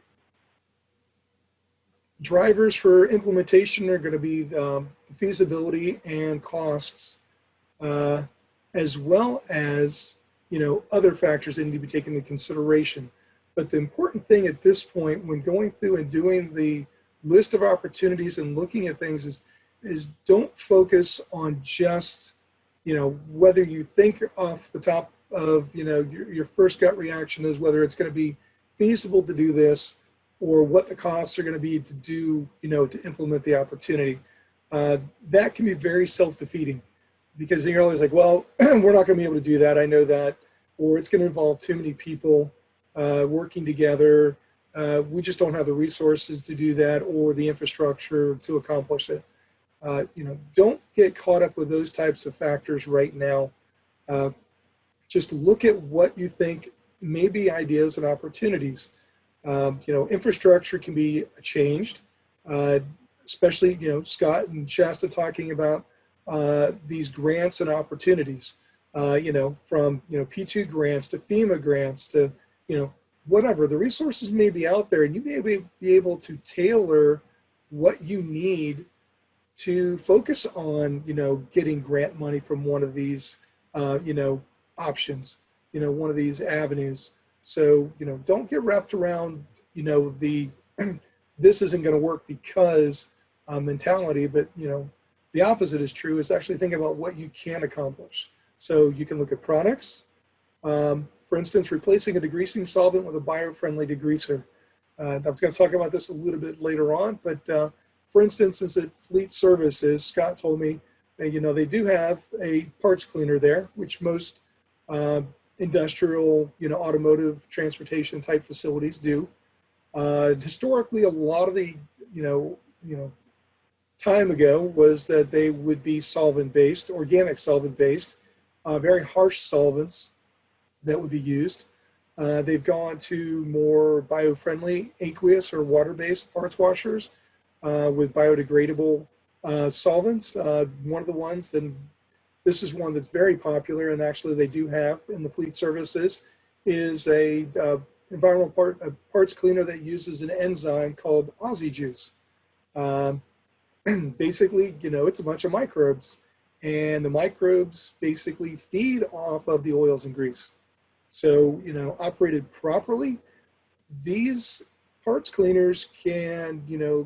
Drivers for implementation are going to be feasibility and costs, as well as, other factors that need to be taken into consideration. But the important thing at this point, when going through and doing the list of opportunities and looking at things, is don't focus on just, whether you think off the top of, your first gut reaction is whether it's going to be feasible to do this, or what the costs are going to be to do, to implement the opportunity. That can be very self-defeating, because then you're always like, well, we're not going to be able to do that. I know that, or it's going to involve too many people working together. We just don't have the resources to do that or the infrastructure to accomplish it. Don't get caught up with those types of factors right now. Just look at what you think may be ideas and opportunities. Infrastructure can be changed, especially, Scott and Shasta talking about these grants and opportunities, from, P2 grants to FEMA grants to, whatever. The resources may be out there, and you may be able to tailor what you need to focus on, getting grant money from one of these, options, one of these avenues. So, don't get wrapped around, the this isn't going to work because mentality, but, the opposite is true. Is actually think about what you can accomplish. So you can look at products. For instance, replacing a degreasing solvent with a bio-friendly degreaser. I was going to talk about this a little bit later on, but for instance, as at Fleet Services, Scott told me, they do have a parts cleaner there, which most industrial, automotive transportation type facilities do. Historically, a lot of the, time ago was that they would be solvent-based, organic solvent-based, very harsh solvents that would be used. They've gone to more bio-friendly aqueous or water-based parts washers with biodegradable solvents. One of the ones, and this is one that's very popular, and actually they do have in the Fleet Services, is a environmental parts cleaner that uses an enzyme called Aussie juice. Basically, it's a bunch of microbes, and the microbes basically feed off of the oils and grease. So, operated properly, these parts cleaners can,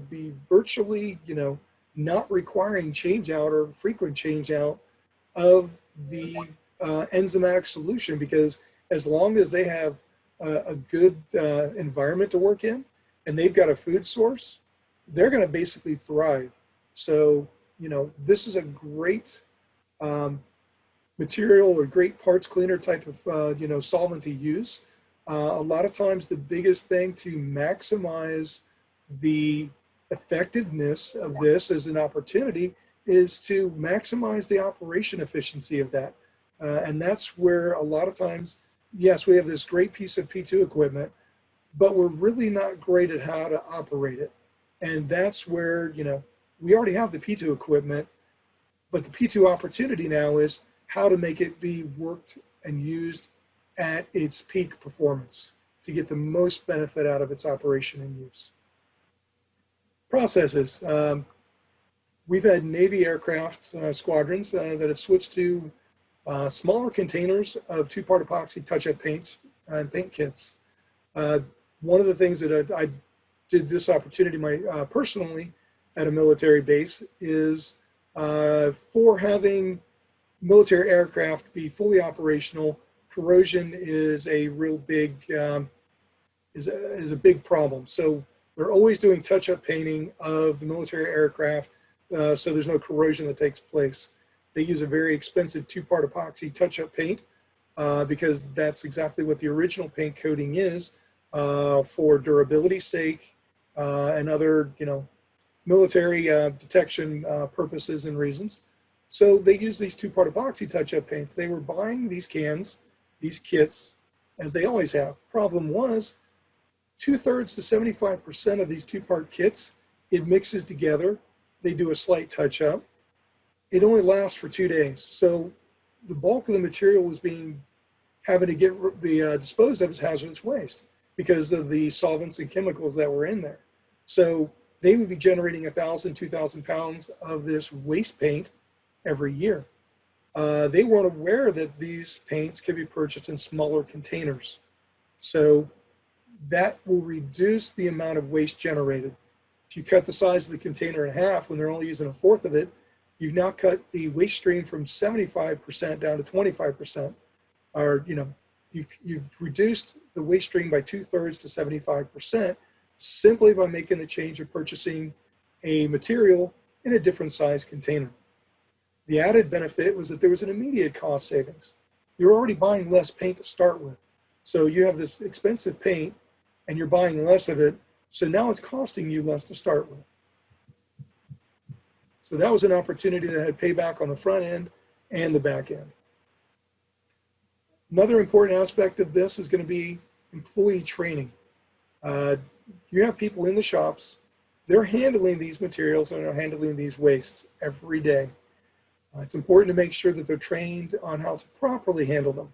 be virtually, not requiring change out or frequent change out of the enzymatic solution, because as long as they have a good environment to work in and they've got a food source, they're going to basically thrive. So, this is a great material or great parts cleaner type of, solvent to use. A lot of times the biggest thing to maximize the effectiveness of this as an opportunity is to maximize the operation efficiency of that. And that's where a lot of times, yes, we have this great piece of P2 equipment, but we're really not great at how to operate it. And that's where, we already have the P2 equipment, but the P2 opportunity now is how to make it be worked and used at its peak performance to get the most benefit out of its operation and use. Processes. We've had Navy aircraft squadrons that have switched to smaller containers of two-part epoxy touch-up paints and paint kits. One of the things that I did this opportunity personally at a military base is for having military aircraft be fully operational, corrosion is a real big is a big problem. So they're always doing touch-up painting of the military aircraft, so there's no corrosion that takes place. They use a very expensive two-part epoxy touch-up paint because that's exactly what the original paint coating is for durability's sake and other, military detection purposes and reasons. So they use these two-part epoxy touch-up paints. They were buying these cans, these kits, as they always have. Problem was, 2/3 to 75% of these two-part kits, it mixes together. They do a slight touch-up. It only lasts for 2 days. So the bulk of the material was having to be disposed of as hazardous waste because of the solvents and chemicals that were in there. So they would be generating 1,000, 2,000 pounds of this waste paint every year. They weren't aware that these paints could be purchased in smaller containers. So that will reduce the amount of waste generated. If you cut the size of the container in half when they're only using 1/4 of it, you've now cut the waste stream from 75% down to 25%. Or, you've reduced the waste stream by 2/3 to 75% simply by making the change of purchasing a material in a different size container. The added benefit was that there was an immediate cost savings. You're already buying less paint to start with. So you have this expensive paint and you're buying less of it. So now it's costing you less to start with. So that was an opportunity that had payback on the front end and the back end. Another important aspect of this is going to be employee training. You have people in the shops, they're handling these materials and they're handling these wastes every day. It's important to make sure that they're trained on how to properly handle them.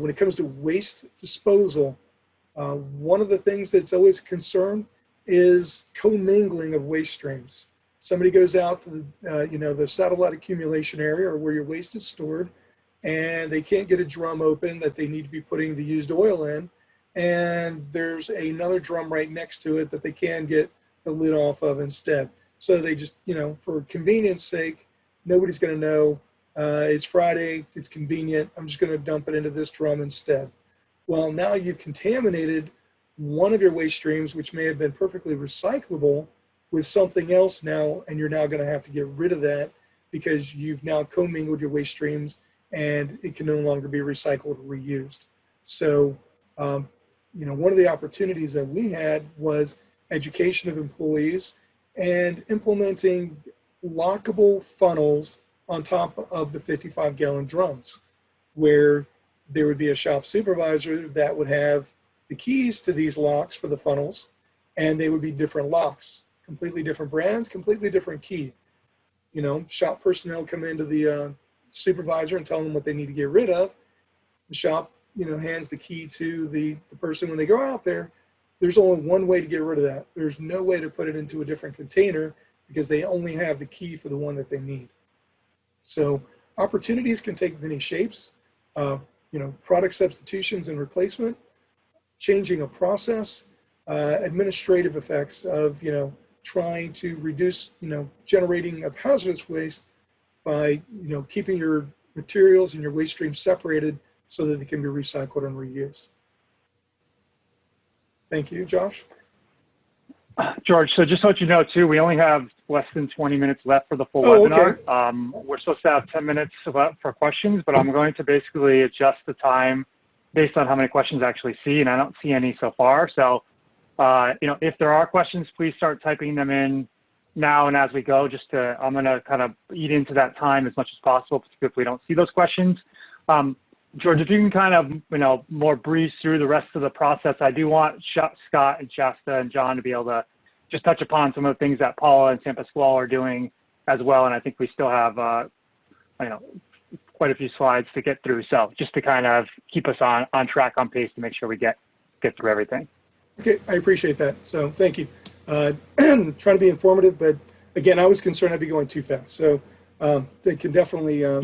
When it comes to waste disposal, one of the things that's always a concern is commingling of waste streams. Somebody goes out to the satellite accumulation area or where your waste is stored, and they can't get a drum open that they need to be putting the used oil in, and there's another drum right next to it that they can get the lid off of instead. So they just, for convenience sake, nobody's going to know it's Friday, it's convenient, I'm just going to dump it into this drum instead. Well, now you've contaminated one of your waste streams, which may have been perfectly recyclable, with something else now, and you're now going to have to get rid of that because you've now commingled your waste streams and it can no longer be recycled or reused. So, one of the opportunities that we had was education of employees and implementing lockable funnels on top of the 55-gallon drums, where there would be a shop supervisor that would have the keys to these locks for the funnels, and they would be different locks, completely different brands, completely different key. Shop personnel come into the supervisor and tell them what they need to get rid of. The shop, hands the key to the person when they go out there. There's only one way to get rid of that. There's no way to put it into a different container because they only have the key for the one that they need. So opportunities can take many shapes. Product substitutions and replacement, changing a process, administrative effects of, trying to reduce, generating of hazardous waste by, keeping your materials and your waste streams separated so that they can be recycled and reused. Thank you, Josh. George, so just to let you know too, we only have less than 20 minutes left for the full webinar. Okay. We're supposed to have 10 minutes left for questions, but I'm going to basically adjust the time based on how many questions I actually see, and I don't see any so far. So, if there are questions, please start typing them in now and as we go. I'm going to kind of eat into that time as much as possible if we don't see those questions. George, if you can kind of, more breeze through the rest of the process, I do want Scott and Shasta and John to be able to just touch upon some of the things that Pala and San Pasqual are doing as well. And I think we still have, quite a few slides to get through. So just to kind of keep us on track, on pace to make sure we get through everything. Okay, I appreciate that. So thank you. Trying to be informative, but again, I was concerned I'd be going too fast. So they can definitely and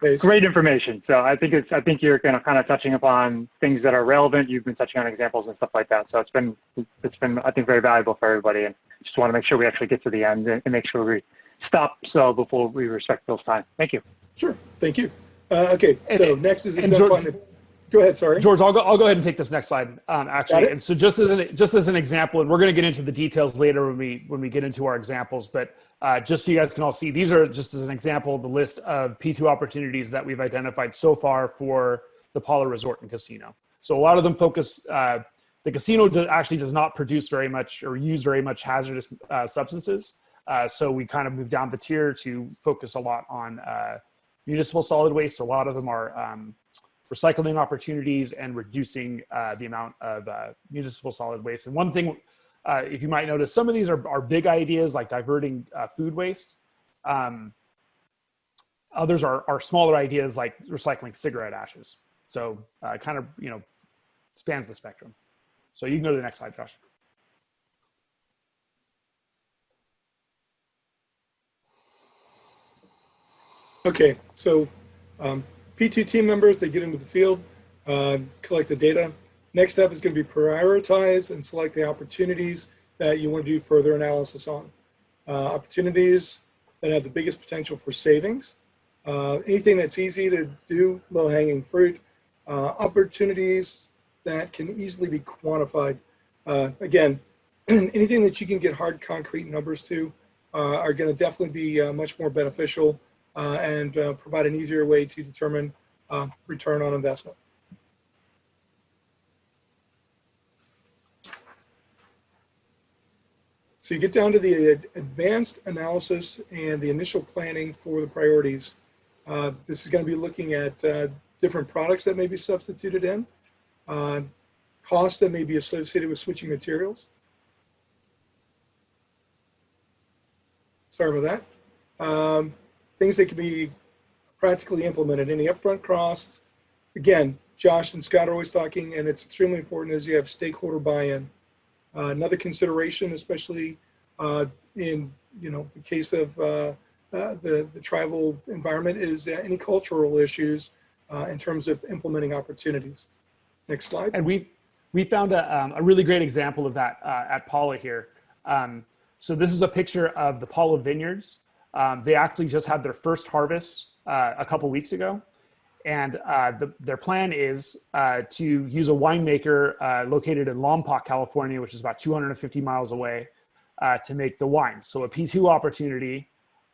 it's great information. So I think you're kind of touching upon things that are relevant. You've been touching on examples and stuff like that. So it's been I think very valuable for everybody, and just want to make sure we actually get to the end and make sure we stop before we respect Bill's time. Thank you. Sure. Thank you. Okay. So next is identifying Go ahead, sorry. George, I'll go ahead and take this next slide, actually. And so just as an example, and we're going to get into the details later when we get into our examples, but just so you guys can all see, these are just as an example, the list of P2 opportunities that we've identified so far for the Pala Resort and Casino. So a lot of them focus, the casino actually does not produce very much or use very much hazardous substances. So we kind of moved down the tier to focus a lot on municipal solid waste. So a lot of them are recycling opportunities and reducing the amount of municipal solid waste. And one thing, if you might notice, some of these are big ideas like diverting food waste. Others are smaller ideas like recycling cigarette ashes. So kind of, spans the spectrum. So you can go to the next slide, Josh. Okay, so P2 team members, they get into the field, collect the data. Next step is going to be prioritize and select the opportunities that you want to do further analysis on. Opportunities that have the biggest potential for savings. Anything that's easy to do, low-hanging fruit. Opportunities that can easily be quantified. Again, anything that you can get hard, concrete numbers to are going to definitely be much more beneficial and provide an easier way to determine return on investment. So you get down to the advanced analysis and the initial planning for the priorities. This is going to be looking at different products that may be substituted in, costs that may be associated with switching materials. Sorry about that. Things that can be practically implemented, any upfront costs. Again, Josh and Scott are always talking, and it's extremely important as you have stakeholder buy-in. Another consideration, especially in the case of the tribal environment, is any cultural issues in terms of implementing opportunities. Next slide. And we found a really great example of that at Pala here. So this is a picture of the Pala vineyards. They actually just had their first harvest a couple weeks ago. And their plan is to use a winemaker located in Lompoc, California, which is about 250 miles away, to make the wine. So a P2 opportunity.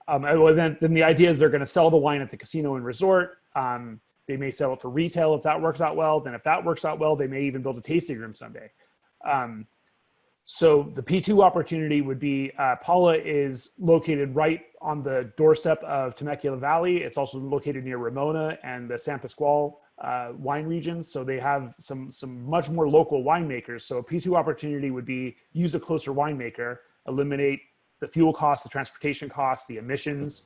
Then the idea is they're going to sell the wine at the casino and resort. They may sell it for retail if that works out well. Then if that works out well, they may even build a tasting room someday. So the P2 opportunity would be, Pala is located right on the doorstep of Temecula Valley. It's also located near Ramona and the San Pasqual wine regions. So they have some much more local winemakers. So a P2 opportunity would be use a closer winemaker, eliminate the fuel costs, the transportation costs, the emissions.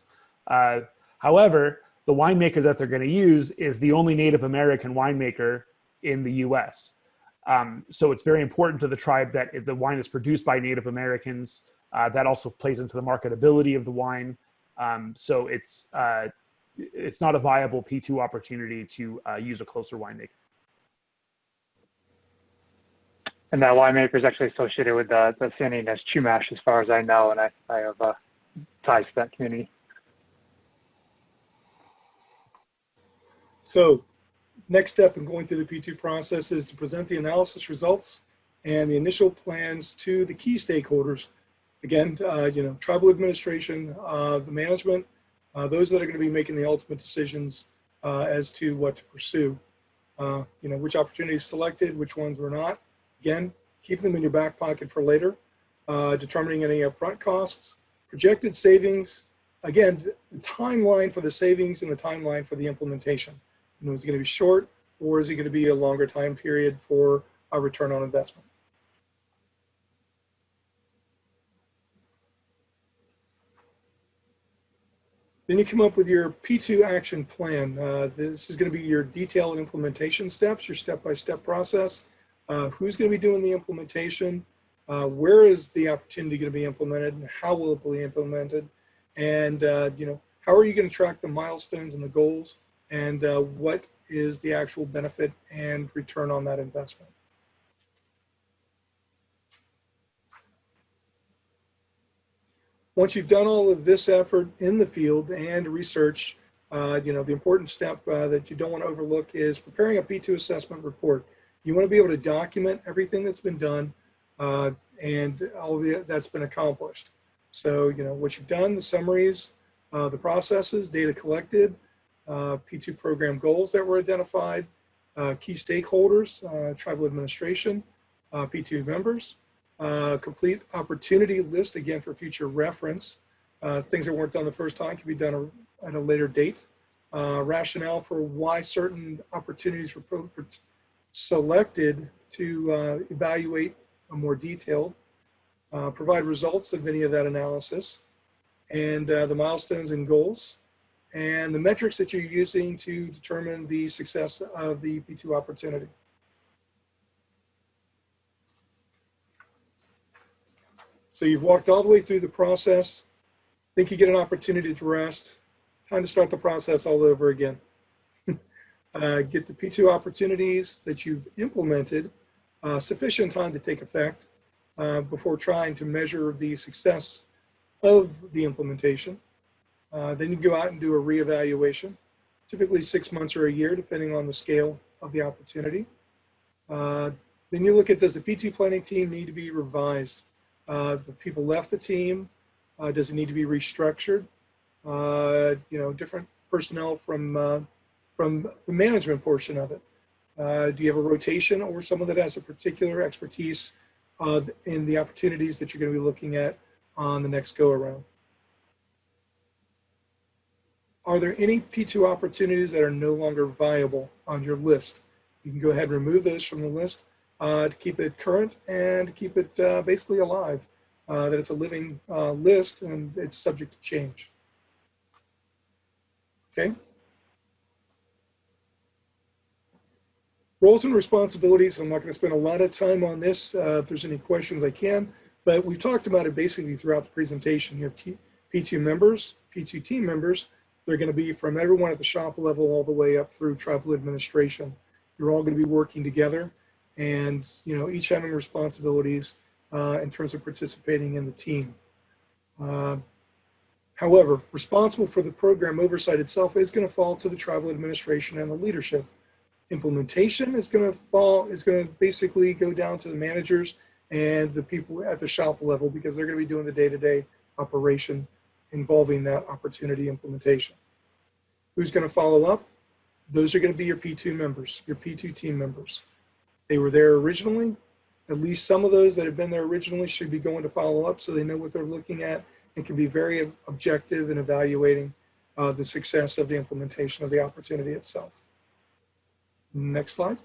However, the winemaker that they're going to use is the only Native American winemaker in the US. So it's very important to the tribe that if the wine is produced by Native Americans, that also plays into the marketability of the wine. So it's not a viable P2 opportunity to use a closer winemaker. And that winemaker is actually associated with the San Ynez Chumash, as far as I know, and I have ties to that community. So next step in going through the P2 process is to present the analysis results and the initial plans to the key stakeholders. Again, tribal administration, the management, those that are going to be making the ultimate decisions as to what to pursue. Which opportunities selected, which ones were not. Again, keep them in your back pocket for later. Determining any upfront costs, projected savings. Again, the timeline for the savings and the timeline for the implementation. Is it going to be short, or is it going to be a longer time period for a return on investment? Then you come up with your P2 action plan. This is going to be your detailed implementation steps, your step-by-step process. Who's going to be doing the implementation? Where is the opportunity going to be implemented, and how will it be implemented? And how are you going to track the milestones and the goals? And what is the actual benefit and return on that investment? Once you've done all of this effort in the field and research, The important step that you don't want to overlook is preparing a P2 assessment report. You want to be able to document everything that's been done and all that's been accomplished. So, what you've done, the summaries, the processes, data collected, P2 program goals that were identified, key stakeholders, tribal administration, P2 members, complete opportunity list, again, for future reference. Things that weren't done the first time can be done at a later date. Rationale for why certain opportunities were selected to evaluate more detailed. Provide results of any of that analysis, and the milestones and goals, and the metrics that you're using to determine the success of the P2 opportunity. So you've walked all the way through the process. Think you get an opportunity to rest. Time to start the process all over again. Get the P2 opportunities that you've implemented sufficient time to take effect before trying to measure the success of the implementation. Then you go out and do a reevaluation, typically 6 months or a year, depending on the scale of the opportunity. Then you look at, does the P2 planning team need to be revised? The people left the team. Does it need to be restructured? Different personnel from the management portion of it. Do you have a rotation or someone that has a particular expertise in the opportunities that you're going to be looking at on the next go around? Are there any P2 opportunities that are no longer viable on your list? You can go ahead and remove those from the list to keep it current and to keep it basically alive, that it's a living list and it's subject to change. Okay. Roles and responsibilities. I'm not going to spend a lot of time on this. If there's any questions, I can. But we've talked about it basically throughout the presentation. You have P2 members, P2 team members. They're going to be from everyone at the shop level all the way up through tribal administration. You're all going to be working together, and each having responsibilities in terms of participating in the team. However, responsible for the program oversight itself is going to fall to the tribal administration and the leadership. Implementation is going to basically go down to the managers and the people at the shop level, because they're going to be doing the day-to-day operation involving that opportunity implementation. Who's going to follow up? Those are going to be your P2 members, your P2 team members. They were there originally. At least some of those that have been there originally should be going to follow up so they know what they're looking at and can be very objective in evaluating the success of the implementation of the opportunity itself. Next slide.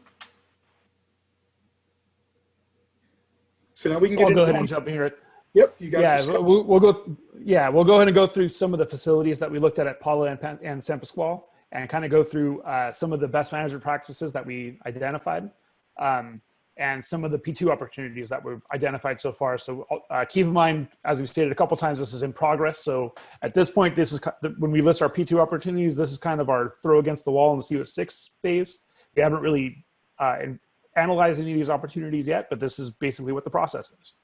So now we can I'll go ahead and jump in here. Yep, you got this. We'll go. Yeah, we'll go ahead and go through some of the facilities that we looked at Pala and San Pasqual, and kind of go through some of the best management practices that we identified, and some of the P2 opportunities that we've identified so far. So keep in mind, as we've stated a couple times, this is in progress. So at this point, this is when we list our P2 opportunities. This is kind of our throw against the wall and see what sticks phase. We haven't really analyzed any of these opportunities yet, but this is basically what the process is.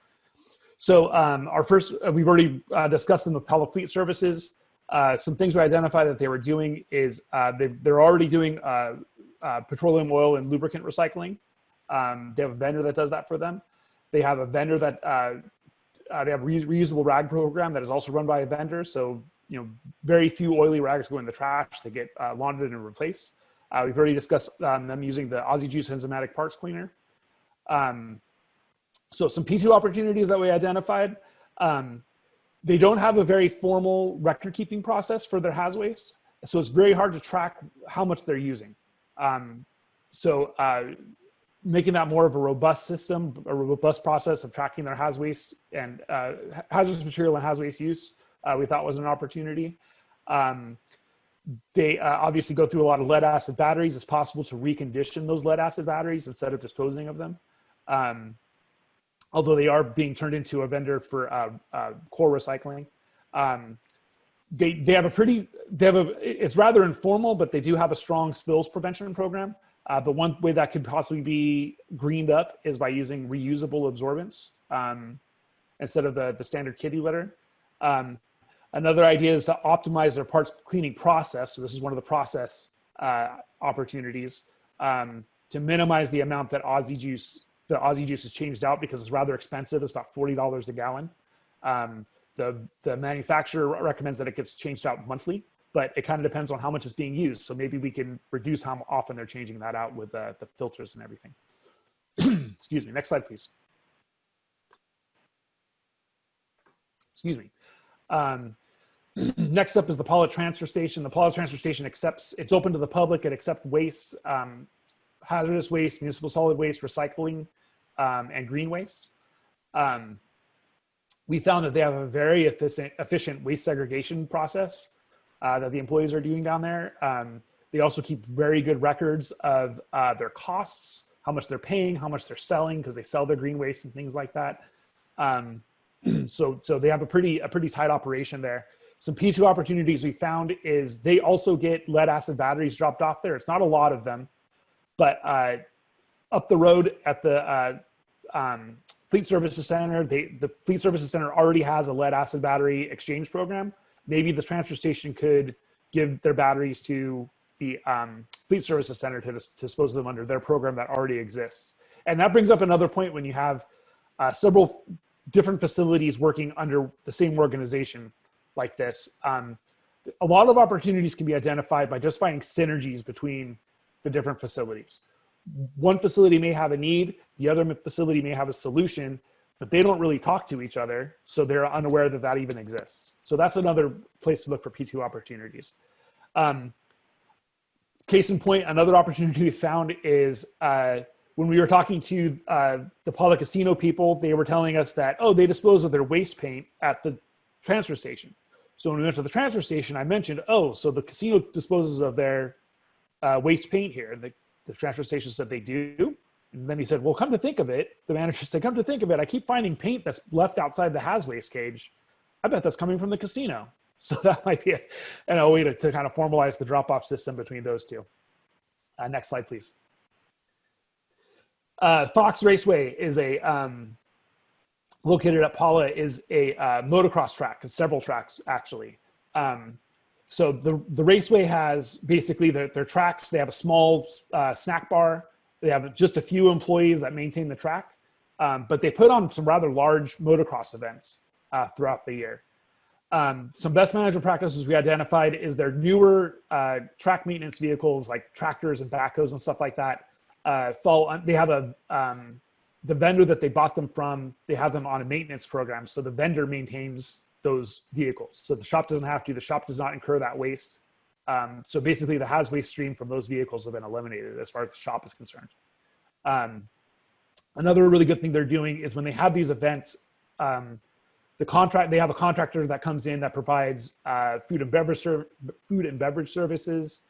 So our first, we've already discussed in the Pala Fleet Services. Some things we identified that they were doing is they're already doing petroleum oil and lubricant recycling. They have a vendor that does that for them. They have a vendor that they have a reusable rag program that is also run by a vendor. So very few oily rags go in the trash. They get laundered and replaced. We've already discussed them using the Aussie Juice enzymatic parts cleaner. So some P2 opportunities that we identified. They don't have a very formal record keeping process for their haz waste. So it's very hard to track how much they're using. Making that more of a robust system, a robust process of tracking their haz waste and hazardous material and haz waste use, we thought was an opportunity. They obviously go through a lot of lead acid batteries. It's possible to recondition those lead acid batteries instead of disposing of them. Although they are being turned into a vendor for core recycling. It's rather informal, but they do have a strong spills prevention program. But one way that could possibly be greened up is by using reusable absorbents instead of the standard kitty litter. Another idea is to optimize their parts cleaning process. So this is one of the process opportunities to minimize the amount that Aussie juice is changed out because it's rather expensive. It's about $40 a gallon. The manufacturer recommends that it gets changed out monthly, but it kind of depends on how much is being used. So maybe we can reduce how often they're changing that out with the filters and everything. Excuse me. Next slide, please. Excuse me. Next up is the Pala transfer station. The Pala transfer station it's open to the public. It accepts waste, hazardous waste, municipal solid waste, recycling, and green waste. We found that they have a very efficient waste segregation process that the employees are doing down there. They also keep very good records of their costs, how much they're paying, how much they're selling, because they sell their green waste and things like that. So they have a pretty tight operation there. Some P2 opportunities we found is they also get lead acid batteries dropped off there. It's not a lot of them, but up the road at the Fleet Services Center, the Fleet Services Center already has a lead acid battery exchange program. Maybe the transfer station could give their batteries to the Fleet Services Center to dispose of them under their program that already exists. And that brings up another point when you have several different facilities working under the same organization like this. A lot of opportunities can be identified by just finding synergies between the different facilities. One facility may have a need, the other facility may have a solution, but they don't really talk to each other, so they're unaware that that even exists. So that's another place to look for P2 opportunities. Case in point, another opportunity we found is when we were talking to the Pala Casino people, they were telling us that, oh, they dispose of their waste paint at the transfer station. So when we went to the transfer station, I mentioned, oh, so the casino disposes of their waste paint here. And the transfer station said they do. And then he said, well, come to think of it, the manager said, come to think of it, I keep finding paint that's left outside the has waste cage. I bet that's coming from the casino. So that might be a way to kind of formalize the drop-off system between those two. Next slide, please. Fox Raceway is located at Pala, is a motocross track, several tracks actually. So the raceway has basically their tracks. They have a small snack bar. They have just a few employees that maintain the track, but they put on some rather large motocross events throughout the year. Some best management practices we identified is their newer track maintenance vehicles like tractors and backhoes and stuff like that. They have the vendor that they bought them from, they have them on a maintenance program. So the vendor maintains those vehicles. So the shop doesn't have to, the shop does not incur that waste. So basically the has waste stream from those vehicles have been eliminated as far as the shop is concerned. Another really good thing they're doing is when they have these events, they have a contractor that comes in that provides food and beverage services.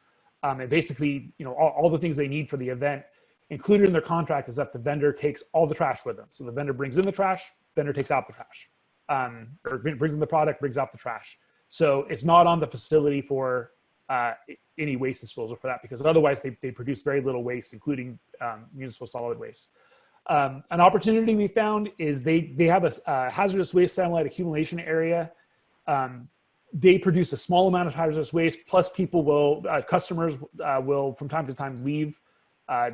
And basically, all the things they need for the event. Included in their contract is that the vendor takes all the trash with them. So the vendor brings in the trash, vendor takes out the trash, or brings in the product, brings out the trash. So it's not on the facility for any waste disposal for that, because otherwise they produce very little waste, including municipal solid waste. An opportunity we found is they have a hazardous waste satellite accumulation area. They produce a small amount of hazardous waste, plus customers will from time to time leave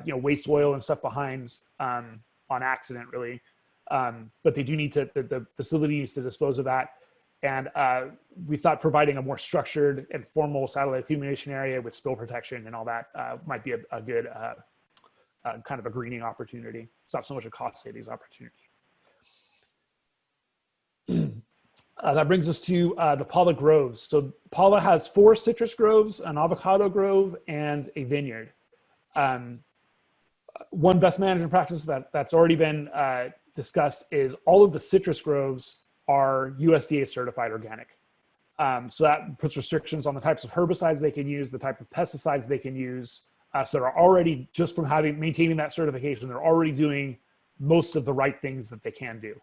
waste oil and stuff behind on accident, really. But they do need the facility needs to dispose of that. And we thought providing a more structured and formal satellite accumulation area with spill protection and all that might be a good kind of a greening opportunity. It's not so much a cost savings opportunity. That brings us to the Pala groves. So Pala has 4 citrus groves, an avocado grove, and a vineyard. One best management practice that's already been discussed is all of the citrus groves are USDA certified organic. So that puts restrictions on the types of herbicides they can use, the type of pesticides they can use. So they're already, just from maintaining that certification, they're already doing most of the right things that they can do.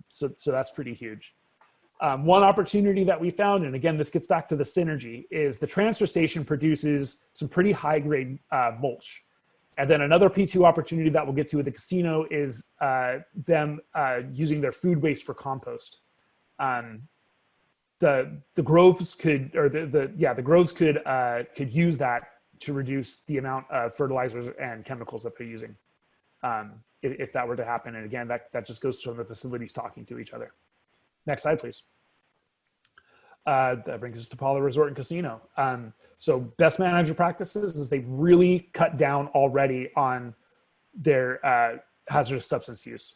So that's pretty huge. One opportunity that we found, and again, this gets back to the synergy, is the transfer station produces some pretty high grade mulch. And then another P2 opportunity that we'll get to with the casino is them using their food waste for compost. the groves could, or the groves could use that to reduce the amount of fertilizers and chemicals that they're using, if that were to happen. And again, that just goes to the facilities talking to each other. Next slide, please. That brings us to Pala Resort and Casino. So best manager practices is they've really cut down already on their hazardous substance use.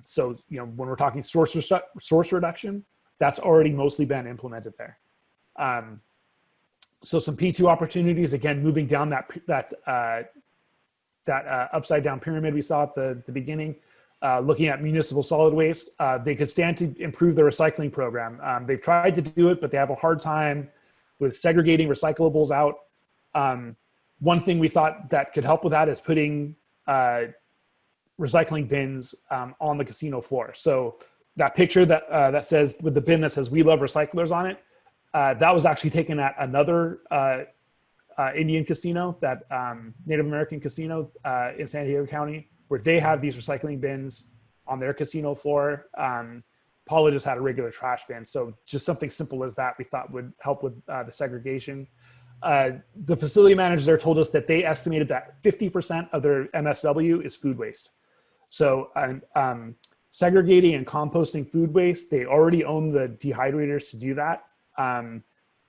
So when we're talking source reduction, that's already mostly been implemented there. So some P2 opportunities, again, moving down that upside down pyramid we saw at the beginning. Looking at municipal solid waste, they could stand to improve their recycling program. They've tried to do it, but they have a hard time with segregating recyclables out. One thing we thought that could help with that is putting recycling bins on the casino floor. So that picture that says, with the bin that says "We Love Recyclers" on it, that was actually taken at another Indian casino, that Native American casino in San Diego County, where they have these recycling bins on their casino floor. Paula just had a regular trash bin. So just something simple as that we thought would help with the segregation. The facility managers there told us that they estimated that 50% of their MSW is food waste. So segregating and composting food waste, they already own the dehydrators to do that.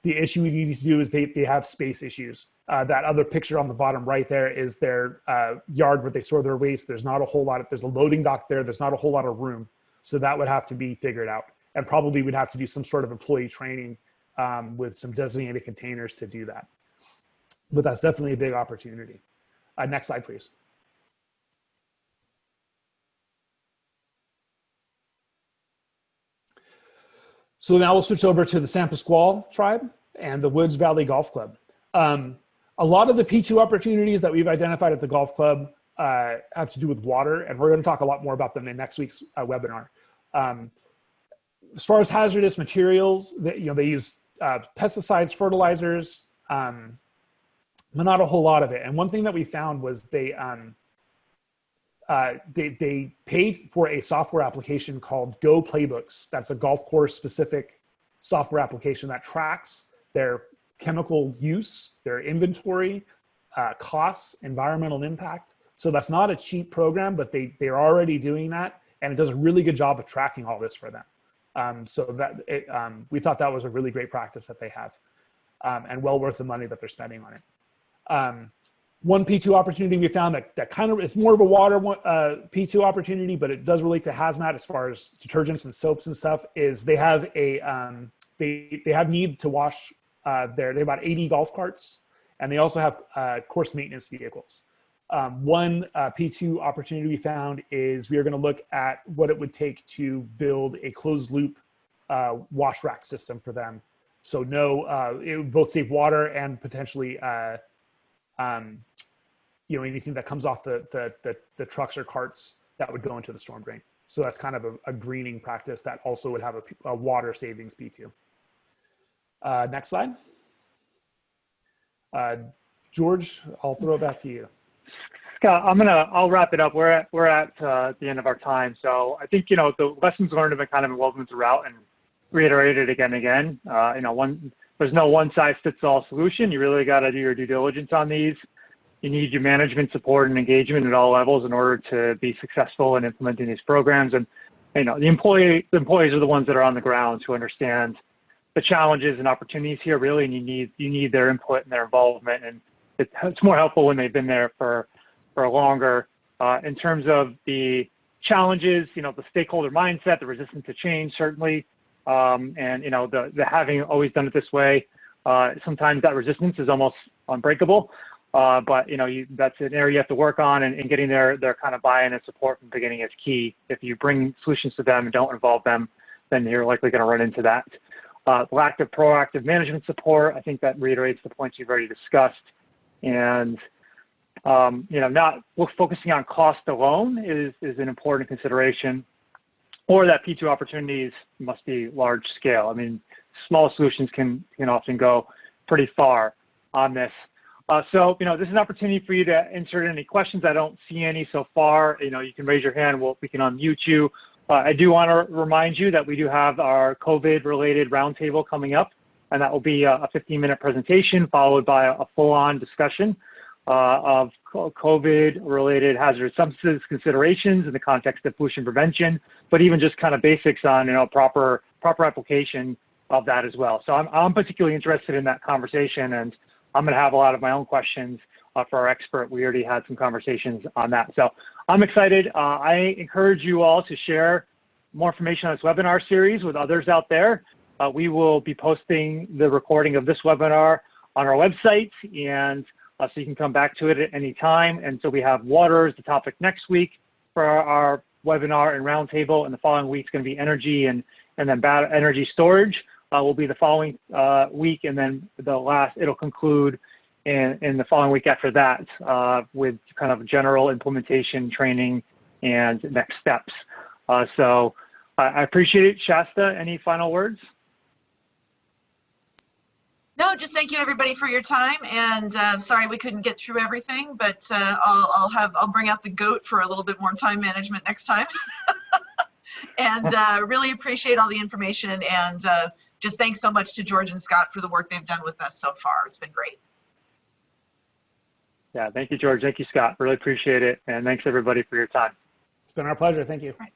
The issue we need to do is they have space issues. That other picture on the bottom right there is their yard where they store their waste. There's not a whole lot there's a loading dock there. There's not a whole lot of room. So that would have to be figured out. And probably we'd have to do some sort of employee training with some designated containers to do that. But that's definitely a big opportunity. Next slide, please. So now we'll switch over to the San Pasqual tribe and the Woods Valley Golf Club. A lot of the P2 opportunities that we've identified at the golf club have to do with water, and we're going to talk a lot more about them in next week's webinar. As far as hazardous materials, they use pesticides, fertilizers, but not a whole lot of it. And one thing that we found was they paid for a software application called Go Playbooks. That's a golf course specific software application that tracks their chemical use, their inventory, costs, environmental impact. So that's not a cheap program, but they're already doing that, and it does a really good job of tracking all this for them. We thought that was a really great practice that they have, and well worth the money that they're spending on it. One P2 opportunity we found that kind of, it's more of a water P2 opportunity, but it does relate to hazmat as far as detergents and soaps and stuff, is they have they have need to wash they have about 80 golf carts, and they also have course maintenance vehicles. One P2 opportunity we found is we are going to look at what it would take to build a closed loop wash rack system for them. So it would both save water and potentially anything that comes off the trucks or carts that would go into the storm drain. So that's kind of a greening practice that also would have a water savings P2. Next slide. George, I'll throw it back to you. Scott, I'll wrap it up. We're at the end of our time. So I think, the lessons learned have been kind of woven throughout and reiterated again and again. There's no one size fits all solution. You really got to do your due diligence on these. You need your management support and engagement at all levels in order to be successful in implementing these programs. And, the employees are the ones that are on the ground to understand the challenges and opportunities here, really, and you need their input and their involvement. And it's more helpful when they've been there for longer. In terms of the challenges, the stakeholder mindset, the resistance to change, certainly, and the having always done it this way, sometimes that resistance is almost unbreakable. But that's an area you have to work on, and getting their kind of buy-in and support from the beginning is key. If you bring solutions to them and don't involve them, then you're likely going to run into that. Lack of proactive management support, I think that reiterates the points you've already discussed. And not focusing on cost alone is an important consideration, or that P2 opportunities must be large scale. I mean, small solutions can often go pretty far on this. So this is an opportunity for you to insert any questions. I don't see any so far. You can raise your hand. We can unmute you. I do want to remind you that we do have our COVID-related roundtable coming up, and that will be a 15-minute presentation followed by a full-on discussion of COVID-related hazardous substances considerations in the context of pollution prevention, but even just kind of basics on proper application of that as well. So I'm particularly interested in that conversation, and I'm going to have a lot of my own questions for our expert. We already had some conversations on that. So I'm excited. I encourage you all to share more information on this webinar series with others out there. We will be posting the recording of this webinar on our website, and so you can come back to it at any time. And so we have water as the topic next week for our webinar and roundtable, and the following week is going to be energy, and then energy storage will be the following week, and then it'll conclude in the following week after that with kind of general implementation training and next steps. So I appreciate it. Shasta, any final words? No, just thank you everybody for your time, and sorry we couldn't get through everything, but I'll bring out the goat for a little bit more time management next time. And really appreciate all the information, and just thanks so much to George and Scott for the work they've done with us so far. It's been great. Yeah, thank you, George. Thank you, Scott. Really appreciate it. And thanks everybody for your time. It's been our pleasure. Thank you. All right.